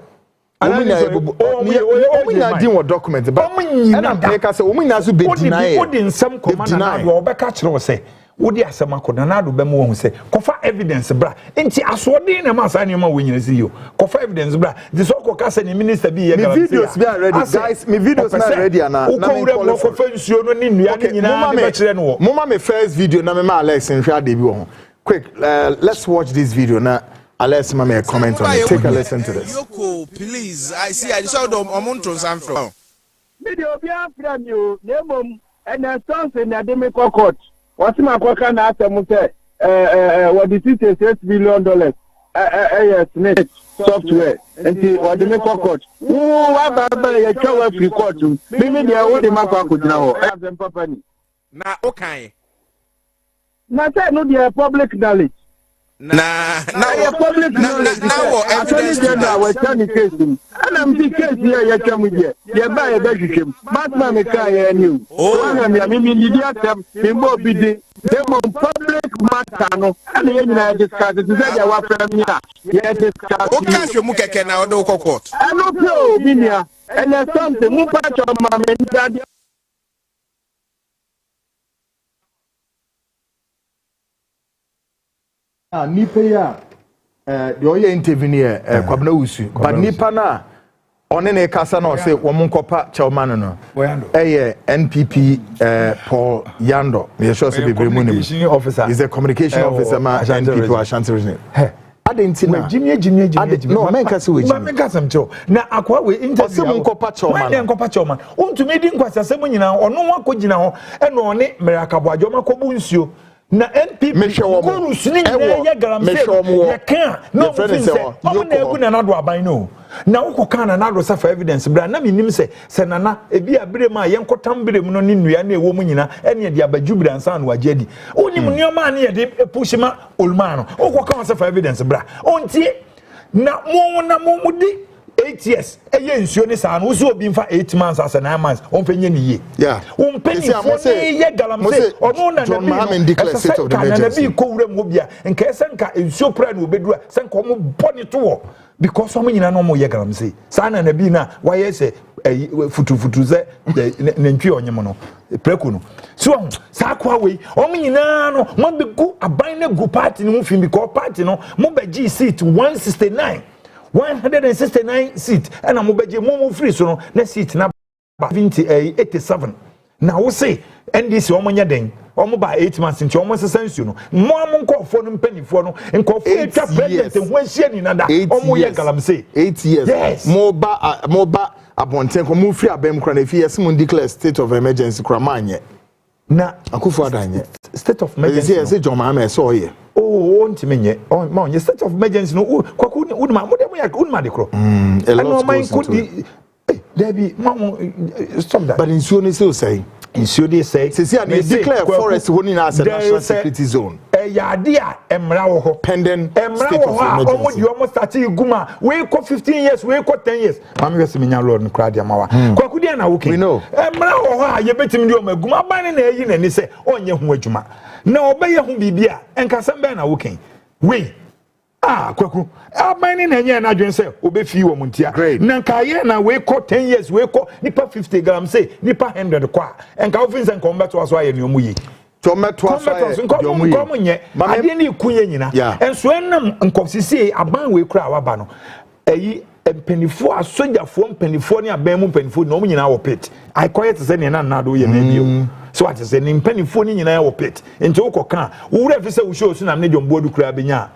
omunya din wo document ba na make say omunya so be deny odi nsem komanda na wo be ka kire wo say wodi asem akoda na do be mo wo say kofa evidence bra enti asode na ma sa ne ma wo nyina si yo kofa evidence bra the so koka say ni minister bi ye garanti videos be ready guys me videos na ready na me call for nsuo no ni nua ni nyina be kire no wo mama me first video na me ma Alex nhwa de bi wo quick let's watch this video now. Alex mama comment on it. Take a listen to this. Yoko, please. I saw them omonton sanfro. Video be from you, Nemum, and then something that they make court. What's my quaka na asem say what the $6 billion yes software and what they make court. What baba you try free court. Maybe they are the mako ko jina ho. Have them company. Na okay. Na say no the public knowledge. Now public knowledge. Now evidence that was turning case. And I'm the case here. You come with you. You buy a bedroom. Batman me carry new. Oh, I mean, you did them. You more be the public matter. No, and you know discuss it. Say you want from here. Yes, discuss. Okay, you muke kena odo court. I no know, Minia. And there's something. Mu patch of my men. Nipa ya the oye intervene kwabna wusu but nipa na one na kasa na say wo monkopa chairman no NPP Paul Yando me sure say be mu nim is a communication officer ma NPP Ashanti region adentina jimie no men kasa we jimie men kasa mcho na akwa we interview say monkopa chairman when monkopa chairman untumi di nkwasa se mu nyina ono wakogina ho e no ne merakaboajo makobu nsuo na NPP kuru sini ye galamse ye kan no finse omo na egu na nado aban no na ukoka na nado safa evidence bra na minim se nana ebi abire ma ye nkotam bire mu no ni nnua na ewo mu nyina ene de abaju bra nsa na wagedi onim nneoma na ye de pushima olma no ukoka safa evidence bra ontie na mo di 8 years eye nsuo ni sa no so obi mfa 8 months as 9 months on penye ni ye on penye fo ye galamse omo na John Mohammed declare state of the emergency na bi ko wura mu bia nka senka nsuo pra na obedura senka omo boni to wo because omo nyina no omo ye galamse sa na bi na waye se futu ze na ntwi onyem no preku no so sa kwa we omo nyina no mo be gu aban na gu party no fi because party no mo be G seat 169 seat and I'm obeje mo free so no na seat na 87 na wo say NDC omonya den omo ba 8 months nti omo sesansu no mo nkofo no mpanifo no nkofo etwa president ho ahia ni nada omo ye galamse 8 years yes. mo ba abonten ko mo free abem kra na fi yes mo declare state of emergency kra manye na akufo adanye state of emergency yes John Mohammed so ye ntmenye ma onye state of emergency no kwaku uduma mo dem ya uduma de kro a lot goes into Debbie stop that but insuo ni say insuo dey say say they declare forest woni na as a national security zone ya ade a emra wo ho pending state of emergency omo start iguma we ko 15 years we ko 10 years mama wese menya lord no kra dia mawa kwaku dia na woke emra wo ho a ye betim di omo aguma ban na eyi na ni say onye ho adwuma na obeye ho bibia enkasem ben na woke we kwaku abani na nye na adwen se obefi wo muntia na nka ye na we ko 10 years we ko nipa 50 grams say nipa 100 kwa enka ofin se nka ombeto aso aye ne omuyi to meto aso aye de omuyi ko nye ade ne ikunye nyina enso enam nkofsisi aban we kura waba no eyi empenifo asojafo empenifo ne aban mu empenifo no omunyina wo pit I quiet se ne na do ye na bio so what is the mpanimfo ni nyina wo pit nti wo koka wo wura fi se wo show so na me John Boadu kura benya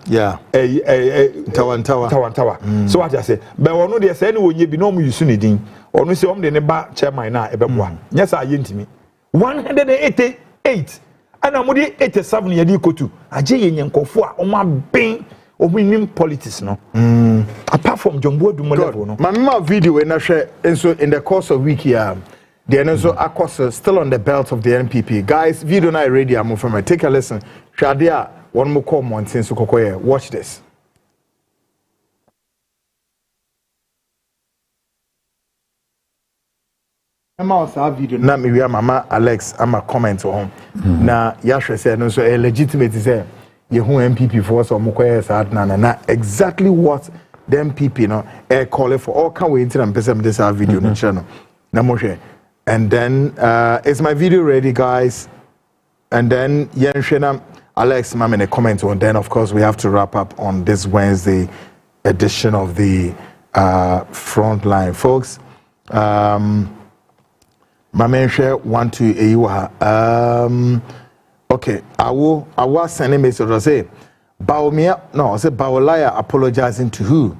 tawantawa so what I say be wono de se ne wonye bi no mu yusu ne din ono se om de ne ba chairman na ebeboa nyesa ayentimi 188 ana mo de 87 ye di kotu aje ye nyankofo a o ma ben ominim politics no apart from John Boadu mo level no my video when I share and so in the course of week here the Enzo Akoso still on the belt of the NPP guys video na ready I'm from take a listen Shadia one more call mountain so kokoye watch this Emma video na me we mama Alex ama comment on na Yashwe say no so legitimate say you who MPP for so mokoye sad na exactly what the MPP no call for all can we enter and person this video no channel na mo hwe and then is my video ready guys and then yenhwe Alex mama in a comment on then of course we have to wrap up on this Wednesday edition of the Frontline folks Mamenhwe want to okay, I will send a message to say, Baolaya apologizing to who?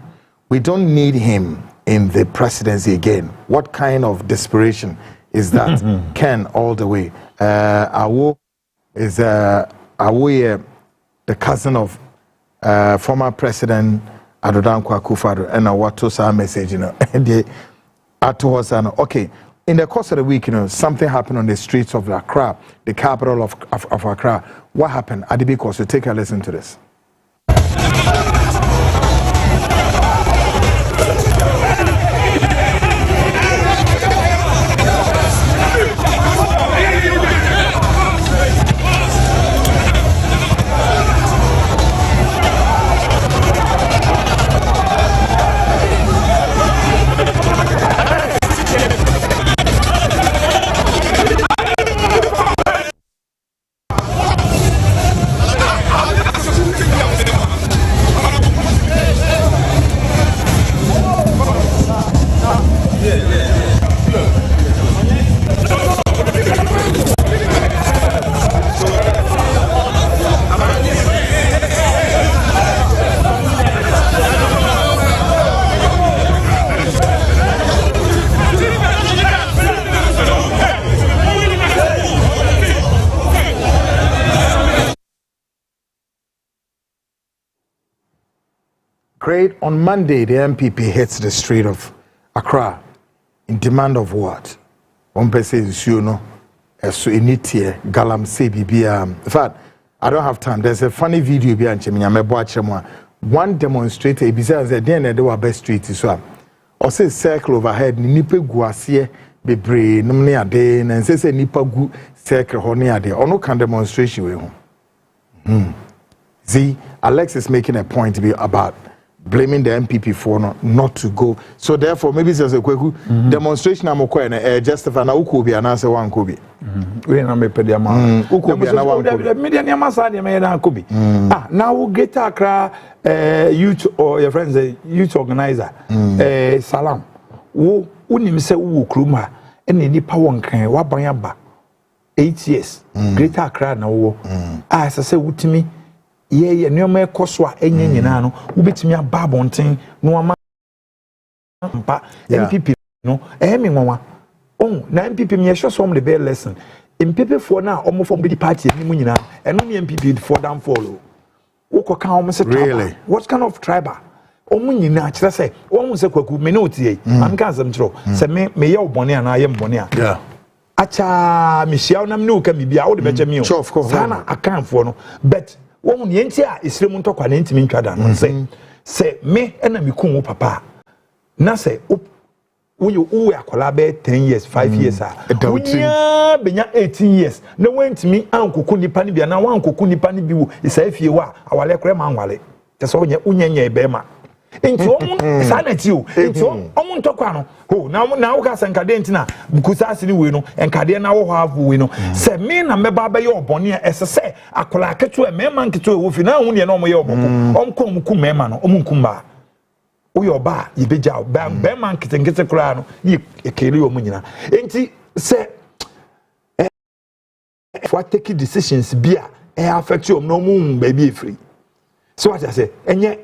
We don't need him in the presidency again. What kind of desperation is that? Ken all the way. Awo is the cousin of former President Adodan Akufo-Addo, and what to say message, you know, and they towards okay. In the course of the week, you know, something happened on the streets of Accra, the capital of Accra. What happened? Adibiko, so take a listen to this. Great. On Monday, the MPP hits the street of Accra in demand of what? One person is you know, so initie galam say bibia. In fact, I don't have time. There's a funny video behind me. One demonstrator, besides the day they were best street is so. Or say circle overhead, nipe guasie bebre, numne ade, and say nipa gu circle honey ade. Or no can demonstration we See, Alex is making a point to be about blaming the MPP for not to go. So therefore, maybe there's a quick demonstration. I'm okay. Justify na ukubi anase one kubi. We na me pedi ama. Ukubi na one kubi. Media ni ama sadi me na kubi. Now we get Accra youth or your friends youth organizer. Salam. Wo unim se wo kruma. Ene nipa won kan wa ban ba 8 years. Greater Accra na wo. Say wutimi. Yeah, nyoma ekoswa enye nyina no wobetimi aba bonten no ama mpa MPP no me nwanwa na MPP me hwe so the best lesson MPP for na omo from the party ni mu nyina eno ne MPP for down follow ukoka omo se really what kind of tribe omo nyina kire say omo se kwaku me no tie am kan sam kiro se me ye obone ana ye mbone a yeah acha me hia na me no ka me bia wo de beche me o sana akan for no but won ye nti a isremu ntokwa na ntimi ntwada no se me na me kun wo papa na se wo akola be 10 years 5 years a unya benya 18 years na wantimi ankoku nipa ni bia na wankoku nipa ni bi wo isafie wa awale kure ma anwale te so unyanya be ma enti omun sanati o enti omun ntokwa no ho na wo ka sankade enti na bukusa asini we no enkade na wo havu we no se me na meba ba ye obone a esese akola ketu e mema nketu e wo fi na hu ne no mo ye oboko omkom ku mema no omunkum ba wo yo ba yibeja ba mema nkete kura no ye ekeli omunyina enti se for taking decisions be affect you no moon baby free. So what I say, enye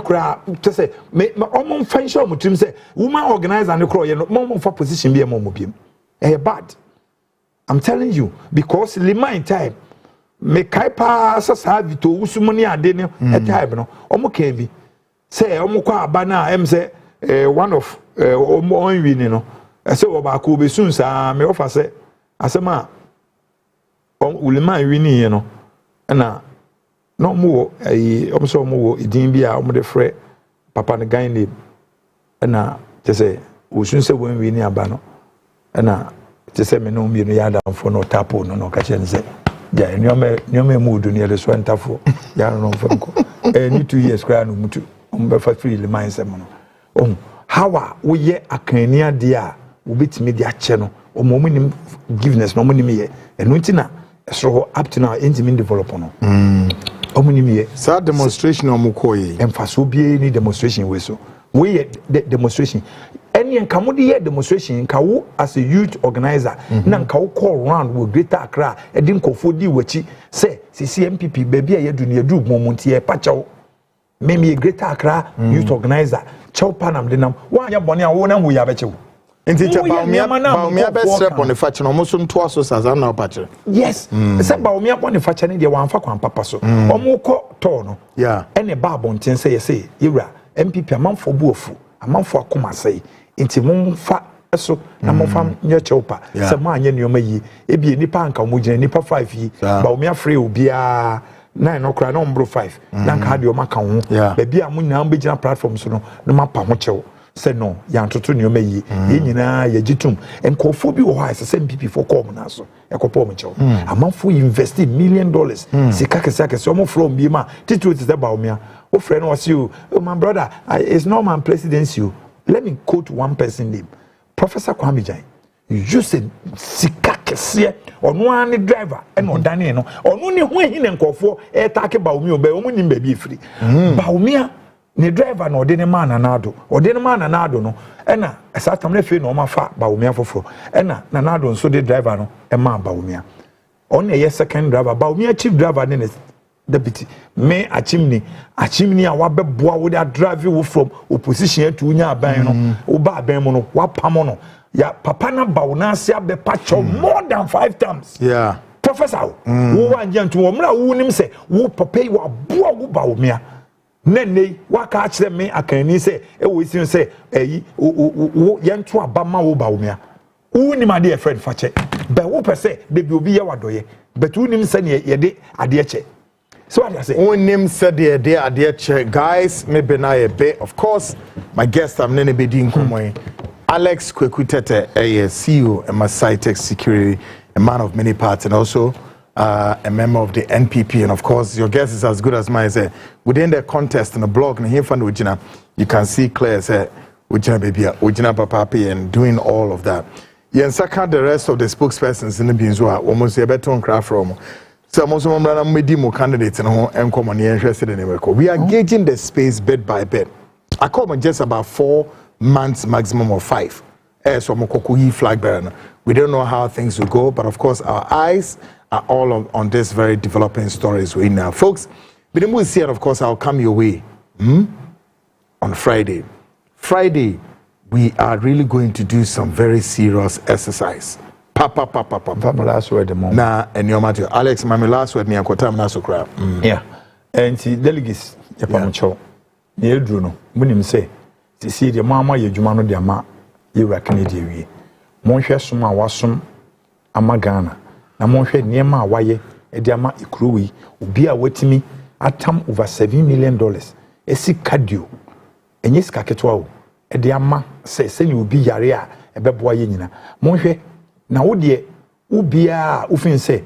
kura to say me omon fansho mutim say woman organize and kro ye no mom for position be mom biem. Bad. I'm telling you because lima in time me kai pa sasa vito usumoni ade ne time no omo kan bi say omo kwa aba na em say one of omo onwi ni no say oba ko be sun sa me offer say asema ulima wini ye no na no mo omo so mo wo idin bi a omo de frɛ papa ne gan name na te say osun say won wini aba no na te say me no mi no yada fo no tapo no ka che nse ja nyome mu do ne le so ntafo ya no fo nko ni 2 years kra no mutu omo be fa free le mindset no how we ye akania de a wo betimi de ache no omo nim giveness no omo nim ye eno ntina so up to now intimi develop no omo nim ye sa demonstration omo koyi emfaso bie ni demonstration we so we ye demonstration any nka mo de demonstration nka wo as a youth organizer na nka wo call round wo Greater Accra edi nkofo di wachi say CCMPP baby ayedu ne edu momonti e pachawo me Greater Accra youth organizer chow panam de nam wa anya bone a wo na wo ya bechewo nti che baumia be strap on the fact no mo so nto aso saza na opache yes say baumia bone facha ne de wa amfa kwan papa so omo ko to no yeah ene ba bonten say say yewra MPP amanfo buofu amanfo akoma say inti mumfa so na mumfa nye chopa se ma anye nioma yi ebi nipa anka mo gina nipa 5 yi ba o me afre obia 9 no kra no mbro 5 na nka de o maka ho ba bia mo nyina be gina platform so no no mapa ho chew se no ya ntoto nioma yi ye nyina ya gitum enkofo bi wo ha se MPP for come na so ekopo mo chew amanfo invest $1 million sika kese o mo from bi ma titu ti se ba o me o friend was you my brother it's not my presidency. Let me quote one person name. Professor Kwame Jan. You said sika kese ono ani driver and odane no. Ono ni ho hin nkofo e take ba omi oba omo nim ba bi free. Ba omi a ne driver no de ne man nanado. Ode ne man nanado no. E na esatam na fe no ma fa ba omi afoforo. E na nanado nso de driver no e ma ba omi a. On e second driver ba omi a chief driver ne deputy me achimni a wabeboa wo da drive wo from opposition to nya aban no wo ba aban mo no wapam no ya papa na ba wo na ase abepacho more than 5 times yeah professor wo wanje nto wo mra wo nim se wo papa yi wa boa wo ba wo mia nene waka akire me akani se e wo isi se eyi wo yento aba ma wo ba wo mia wo nim ade e friend fache be wo pese de bi obi ye wadoye but wo nim se ne ye de ade che. So what I say? When name said the idea check guys, maybe now a bit. Of course, my guest I'm nene be din komo. Alex Kwekutete, a CEO and Patriotic Security, a man of many parts, and also a member of the NPP. And of course, your guess is as good as mine. Say within the contest in the blog, and here from Ujina, you can see clear say Ujina baby, Ujina papapi, and doing all of that. Yeah, and second, the rest of the spokespersons in the Binzua, almost a better craft from. So most of them are candidates and come on interested in America. We are gauging the space bit by bit. I come just about 4 months, maximum of 5. So flag bearer. We don't know how things will go, but of course our eyes are all on this very developing stories we now, folks. But we'll see, and of course I'll come your way on Friday. Friday, we are really going to do some very serious exercise. Papa last word the moment. Na and your matter Alex mami last word me akota na so kra. Yeah. And the delegates Japan ne edru no munim say see the mama ye dwuma no de ama ye wura Canada wie. Monhwe som a wasom ama Ghana. Na monhwe niema a waye e de ama ikuruwi obi a watimi atam over $7 million. Esi kadio. Enye sika ketwa o. E de ama se ni obi yare a ebeboa ye nyina. Monhwe na wo de ubia ufin se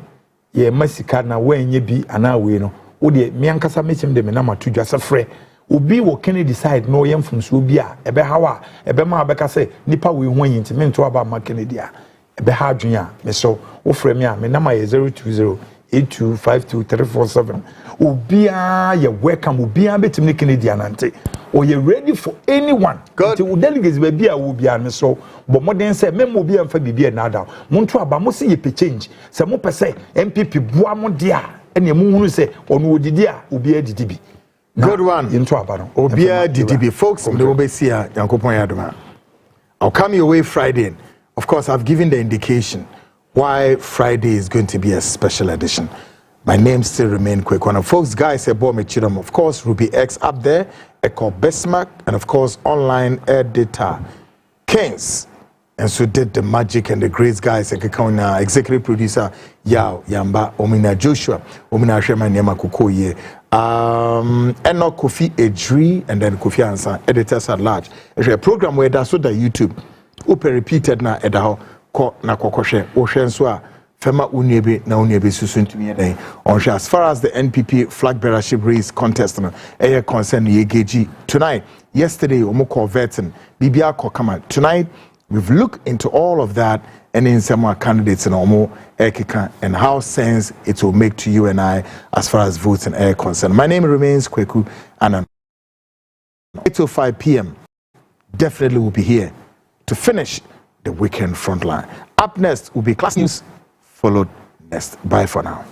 ye masika na wenye bi ana we no wo de me ankasa mechim de me na matudwa sefre obi wo Kennedy side no yem fum so obi a ebe hawa ebe ma beka se nipa we ho yinti me nto aba ma Kennedy a ebe ha adwen a me so wo frɛ me a me na ma ye 020 0808252347. Ubia, you're welcome. Ubia, bet me Canadian ante. Or you're ready for anyone. Good. The delegates will be a Ubia, so, but more than say, Memo be and Fabi be another. Montua, but must see a change. Some more per se, MPP, Boamo dia, and your moon say, or no dia, Ubia DDB. Good one. Into Abano. Obia DDB. Folks, they will be here, Yankopon Yadoma. I'll come your way Friday. Of course, I've given the indication why Friday is going to be a special edition. My name still remains Kwekwana. Folks, guys, of course, Ruby X up there, Echo Besmark, and of course, online editor Keynes. And so did the magic and the grace guys, executive producer Yao Yamba, Omina Joshua, Omina Shema Nyama Kukoye, Enoch Kofi Edri, and then Kofi Ansa, editors at large. It's a program where that's what the YouTube open repeated na edaho ko na kokoshe ohwe so a fema uniebe na uniebe susun tumi eden onhwe as far as the NPP flag bearership race contest no eh concern yegeji tonight. Yesterday omo converting bibia kokama. Tonight we've looked into all of that and in some more candidates and omo ekika and how sense it will make to you and I as far as votes and air concern. My name remains Kweku and 8:05 p.m. definitely will be here to finish the weekend frontline. Up next will be class news, followed next. Bye for now.